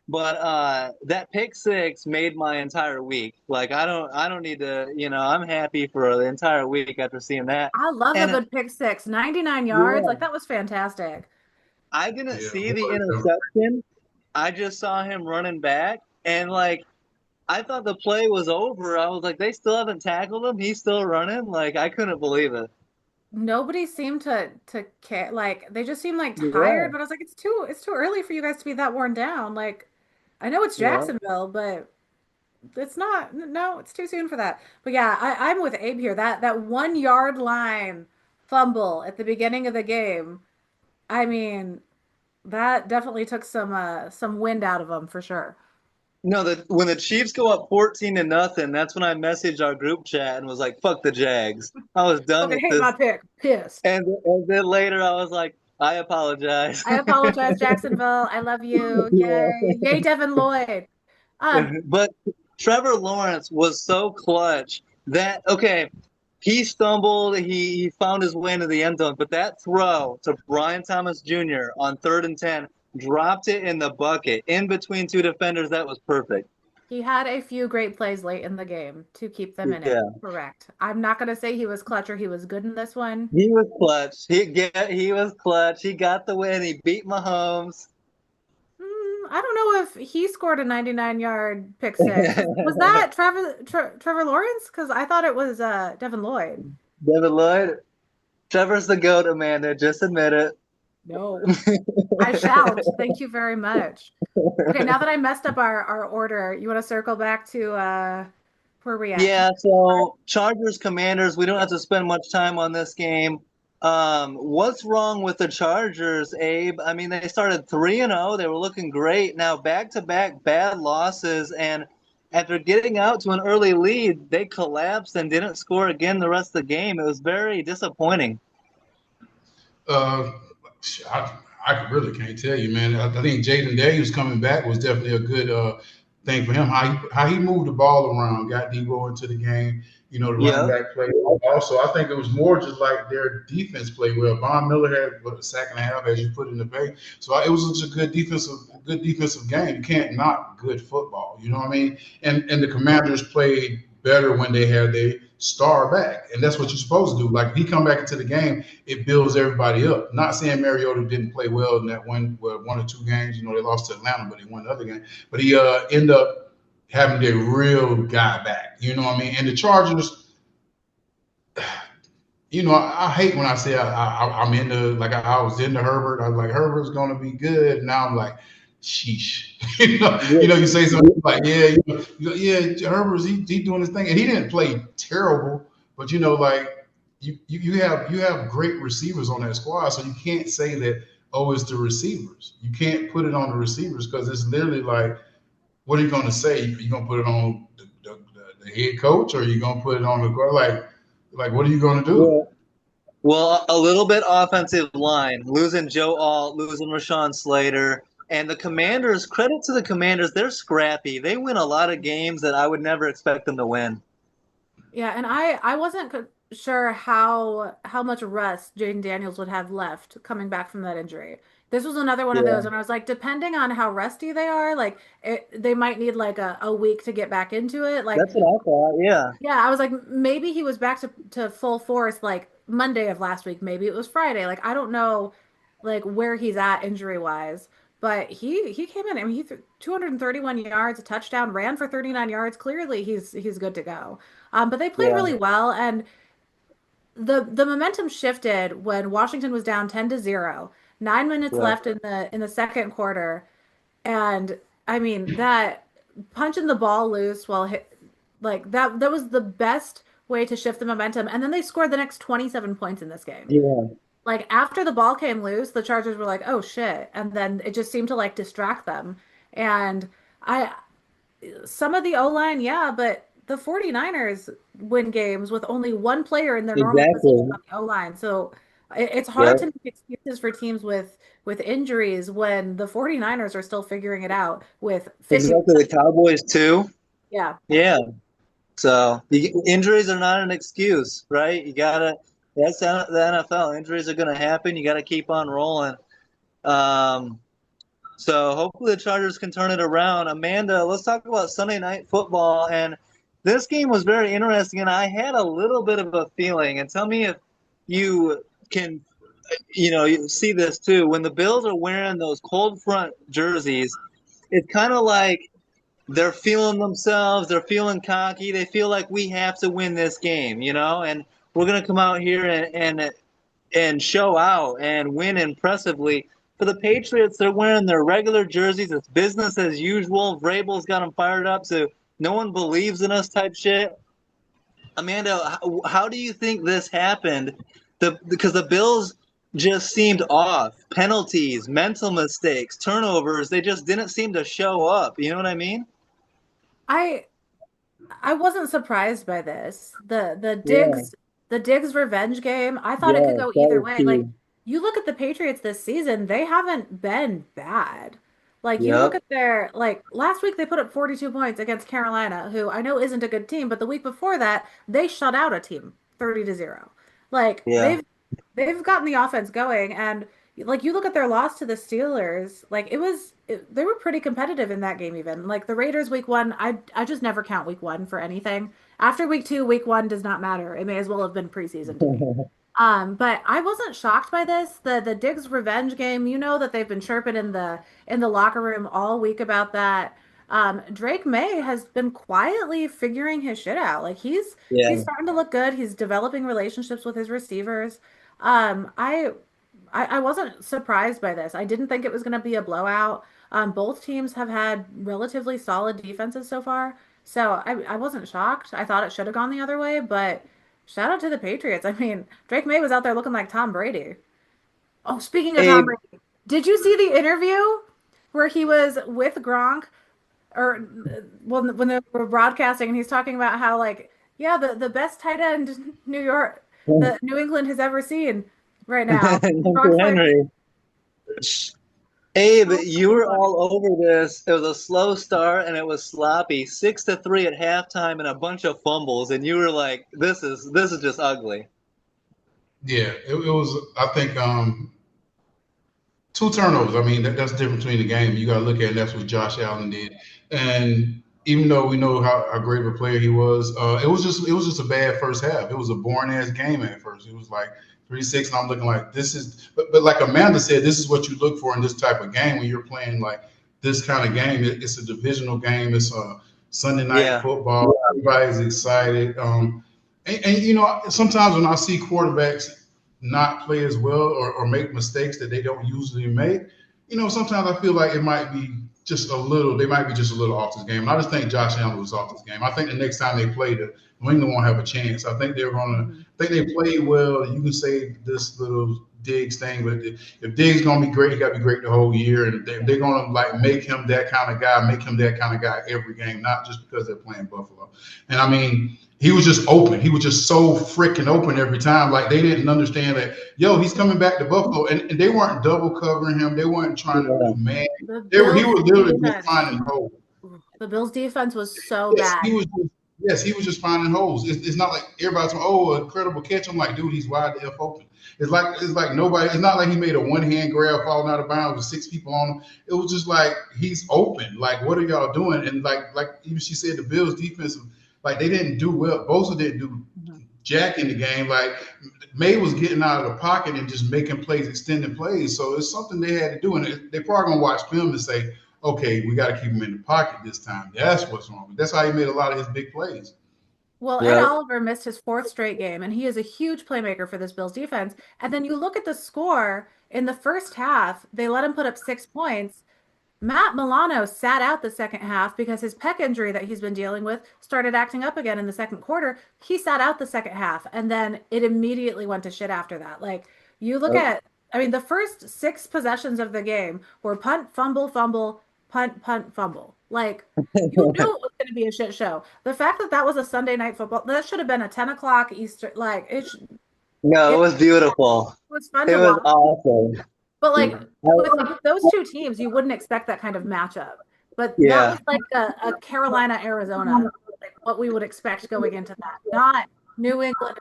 A: but that pick six made my entire week. Like I don't need to, I'm happy for the entire week after seeing that.
B: I love a
A: And
B: good pick six. 99 yards. Like
A: yeah,
B: that was fantastic.
A: I didn't
C: Yeah,
A: see the interception. I just saw him running back, and like I thought the play was over. I was like, they still haven't tackled him. He's still running. Like I couldn't believe it.
B: Nobody seemed to care. Like they just seemed like
A: Yeah,
B: tired, but I was like, it's too early for you guys to be that worn down. Like I know it's
A: yeah.
B: Jacksonville, but it's not. No, it's too soon for that. But yeah, I'm with Abe here. That 1 yard line fumble at the beginning of the game. I mean, that definitely took some wind out of them for sure.
A: No, when the Chiefs go up 14-0, that's when I messaged our group chat and was like, "Fuck the Jags." I was done
B: Fucking
A: with
B: hate
A: this.
B: my pick. Pissed.
A: And then later I was like, "I apologize."
B: I apologize, Jacksonville. I love you.
A: Yeah.
B: Yay. Yay, Devin Lloyd. Um,
A: But Trevor Lawrence was so clutch that okay, he stumbled, he found his way into the end zone, but that throw to Brian Thomas Jr. on 3rd and 10 dropped it in the bucket in between two defenders. That was perfect.
B: he had a few great plays late in the game to keep them in it.
A: Yeah.
B: Correct. I'm not gonna say he was clutch or he was good in this one.
A: He was clutch. He was clutch. He got the win. He beat Mahomes.
B: I don't know if he scored a 99-yard pick six. Was that Trevor Lawrence? Because I thought it was Devin Lloyd.
A: Devin Lloyd. Trevor's the goat, Amanda. Just admit it.
B: No, I shan't. Thank you very much. Okay, now that I messed up our order, you want to circle back to where we at?
A: Yeah, so Chargers Commanders, we don't have to spend much time on this game. What's wrong with the Chargers, Abe? I mean, they started 3-0. They were looking great. Now back-to-back bad losses, and after getting out to an early lead, they collapsed and didn't score again the rest of the game. It was very disappointing.
C: Uh, I, I really can't tell you, man. I think Jaden Daniels coming back was definitely a good thing for him. How he moved the ball around, got Debo into the game. The running
A: Yep.
C: back played well. Also, I think it was more just like their defense played well. Von Miller had a sack and a half, as you put in the pay. So it was just a good defensive game. You can't knock good football. You know what I mean? And the Commanders played better when they had their star back, and that's what you're supposed to do. Like if he come back into the game, it builds everybody up. Not saying Mariota didn't play well in that one or two games. They lost to Atlanta, but he won the other game. But he ended up having their real guy back. You know what I mean? And the Chargers, I hate when I say I'm into I was into Herbert. I was like Herbert's gonna be good. Now I'm like, sheesh. You say something like, yeah, yeah, Herbert's he doing his thing, and he didn't play terrible, but like you have great receivers on that squad, so you can't say that it's the receivers. You can't put it on the receivers because it's literally like, what are you gonna say? You gonna put it on the head coach, or you gonna put it on the guard? Like, what are you gonna do?
A: Yeah. Well, a little bit offensive line, losing Joe Alt, losing Rashawn Slater. And the Commanders, credit to the Commanders, they're scrappy. They win a lot of games that I would never expect them to win.
B: Yeah, and I wasn't sure how much rust Jaden Daniels would have left coming back from that injury. This was another one of
A: Yeah,
B: those, and I was like, depending on how rusty they are, like they might need like a week to get back into it. Like,
A: that's what I thought. Yeah.
B: yeah, I was like, maybe he was back to full force like Monday of last week. Maybe it was Friday. Like, I don't know, like where he's at injury wise. But he came in. I mean, he threw 231 yards, a touchdown, ran for 39 yards. Clearly, he's good to go. But they played
A: Yeah.
B: really well, and the momentum shifted when Washington was down 10-0, 9 minutes
A: Yeah.
B: left in the second quarter, and I mean that punching the ball loose while hit like that was the best way to shift the momentum. And then they scored the next 27 points in this game.
A: Yeah.
B: Like after the ball came loose, the Chargers were like, "Oh shit." And then it just seemed to like distract them. And I some of the O-line, yeah, but the 49ers win games with only one player in their normal position
A: Exactly.
B: on the O-line. So it's hard
A: Yep.
B: to make excuses for teams with injuries when the 49ers are still figuring it out with 50.
A: Exactly. The Cowboys too.
B: Yeah.
A: Yeah. So injuries are not an excuse, right? You gotta. That's the NFL. Injuries are going to happen. You got to keep on rolling. Um, so hopefully the Chargers can turn it around. Amanda, let's talk about Sunday Night Football. And this game was very interesting, and I had a little bit of a feeling. And tell me if you can, you see this too. When the Bills are wearing those cold front jerseys, it's kind of like they're feeling themselves. They're feeling cocky. They feel like we have to win this game, and we're going to come out here and show out and win impressively. For the Patriots, they're wearing their regular jerseys. It's business as usual. Vrabel's got them fired up, so no one believes in us type shit. Amanda, how do you think this happened? Because the Bills just seemed off. Penalties, mental mistakes, turnovers, they just didn't seem to show up. You know what I mean?
B: I I wasn't surprised by this.
A: Yeah,
B: The Diggs revenge game, I thought it could
A: yeah,
B: go
A: that
B: either
A: was
B: way. Like
A: key.
B: you look at the Patriots this season, they haven't been bad. Like you look
A: Yep.
B: at their like last week they put up 42 points against Carolina, who I know isn't a good team, but the week before that, they shut out a team 30-0. Like
A: Yeah.
B: they've gotten the offense going, and like you look at their loss to the Steelers, like they were pretty competitive in that game even. Like the Raiders week 1, I just never count week 1 for anything. After week 2, week 1 does not matter. It may as well have been preseason to me. But I wasn't shocked by this. The Diggs revenge game, you know that they've been chirping in the locker room all week about that. Drake May has been quietly figuring his shit out. Like he's
A: Yeah.
B: starting to look good. He's developing relationships with his receivers. Um, I I wasn't surprised by this. I didn't think it was going to be a blowout. Both teams have had relatively solid defenses so far, so I wasn't shocked. I thought it should have gone the other way, but shout out to the Patriots. I mean, Drake May was out there looking like Tom Brady. Oh, speaking of Tom
A: Abe,
B: Brady, did you see the interview where he was with Gronk or when they were broadcasting and he's talking about how like yeah the best tight end New England has ever seen right now.
A: Uncle
B: Gronk's like,
A: Henry. Abe,
B: oh,
A: you
B: so
A: were
B: funny.
A: all over this. It was a slow start and it was sloppy. 6-3 at halftime and a bunch of fumbles, and you were like, "This is just ugly."
C: Yeah, it was. I think two turnovers. I mean, that's the difference between the game. You got to look at it. That's what Josh Allen did. And even though we know how great of a player he was, it was just a bad first half. It was a boring ass game at first. It was like 3-6, and I'm looking like this is. But like Amanda said, this is what you look for in this type of game when you're playing like this kind of game. It's a divisional game. It's a Sunday night
A: Yeah,
C: football. Everybody's excited. And sometimes when I see quarterbacks not play as well or make mistakes that they don't usually make, sometimes I feel like it might be just a little, they might be just a little off this game. And I just think Josh Allen was off this game. I think the next time they play, New England won't have a chance. I think they're going to,
B: Mhm.
C: I think they played well. You can say this little Diggs thing, but if Diggs going to be great, he got to be great the whole year. And if they're going to like make him that kind of guy, make him that kind of guy every game, not just because they're playing Buffalo. And I mean, he was just open. He was just so freaking open every time. Like they didn't understand that, yo, he's coming back to Buffalo. And they weren't double covering him. They weren't trying to
A: yeah.
C: do man.
B: The
C: He
B: Bills
C: was literally just
B: defense.
C: finding holes.
B: The Bills defense was so
C: Yes,
B: bad.
C: he was just finding holes. It's not like everybody's saying, oh, incredible catch. I'm like, dude, he's wide the F open. It's like nobody, it's not like he made a one-hand grab falling out of bounds with six people on him. It was just like he's open. Like, what are y'all doing? And like even she said the Bills defense, like they didn't do well. Bosa didn't do
B: Mhm.
C: jack in the game. Like May was getting out of the pocket and just making plays, extending plays. So it's something they had to do. And they probably gonna watch film and say, okay, we got to keep him in the pocket this time. That's what's wrong. That's how he made a lot of his big plays.
B: Well, Ed
A: Yeah.
B: Oliver missed his fourth straight game, and he is a huge playmaker for this Bills defense. And then you look at the score in the first half, they let him put up 6 points. Matt Milano sat out the second half because his pec injury that he's been dealing with started acting up again in the second quarter. He sat out the second half, and then it immediately went to shit after that. Like, you look at, I mean, the first six possessions of the game were punt, fumble, fumble, punt, punt, fumble. Like, you knew it was going to be a shit show. The fact that that was a Sunday night football, that should have been a 10 o'clock Easter. Like,
A: No, it
B: it
A: was beautiful.
B: was fun
A: It
B: to
A: was
B: watch.
A: awesome.
B: But like with those two teams, you wouldn't expect that kind of matchup. But that
A: Yeah.
B: was like a Carolina, Arizona, like what we would expect going into that, not New England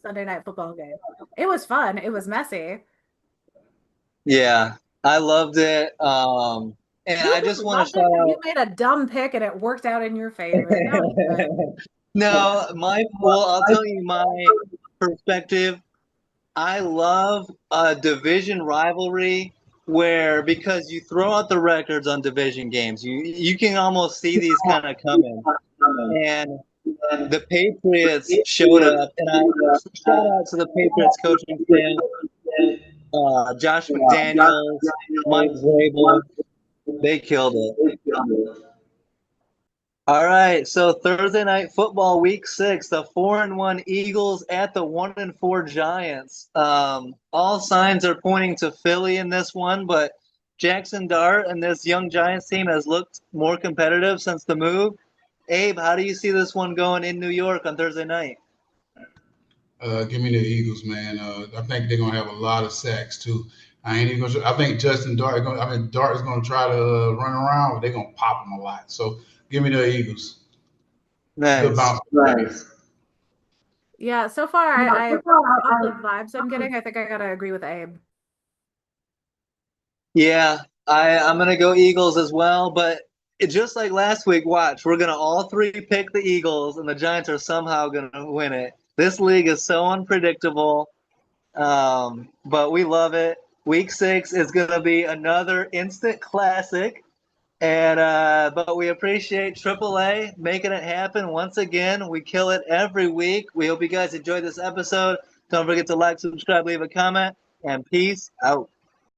B: Sunday night football game. It was fun. It was messy.
A: Yeah. I loved it. And
B: You
A: I
B: just
A: just want to
B: loved it
A: shout
B: because you
A: out.
B: made a dumb pick and it worked out in your favor. That was good.
A: No, I'll tell you my perspective. I love a division rivalry where because you throw out the records on division games, you can almost see these kind of coming. And the Patriots showed up, and I shout out to the Patriots coaching staff, Josh McDaniels, Mike Vrabel. They killed it. All right, so Thursday night football, week 6, the 4-1 Eagles at the 1-4 Giants. All signs are pointing to Philly in this one, but Jackson Dart and this young Giants team has looked more competitive since the move. Abe, how do you see this one going in New York on Thursday night?
C: Give me the Eagles, man. I think they're gonna have a lot of sacks too. I ain't even gonna. I think Justin Dart. Dart is gonna try to run around, but they're gonna pop him a lot. So give me the Eagles. Good
A: Nice.
C: bounce. Nice.
B: Yeah, so far I off the vibes I'm getting, I think I gotta agree with Abe.
A: Yeah, I'm gonna go Eagles as well, but just like last week, watch, we're gonna all three pick the Eagles, and the Giants are somehow gonna win it. This league is so unpredictable, but we love it. Week 6 is gonna be another instant classic, and but we appreciate AAA making it happen once again. We kill it every week. We hope you guys enjoyed this episode. Don't forget to like, subscribe, leave a comment, and peace out.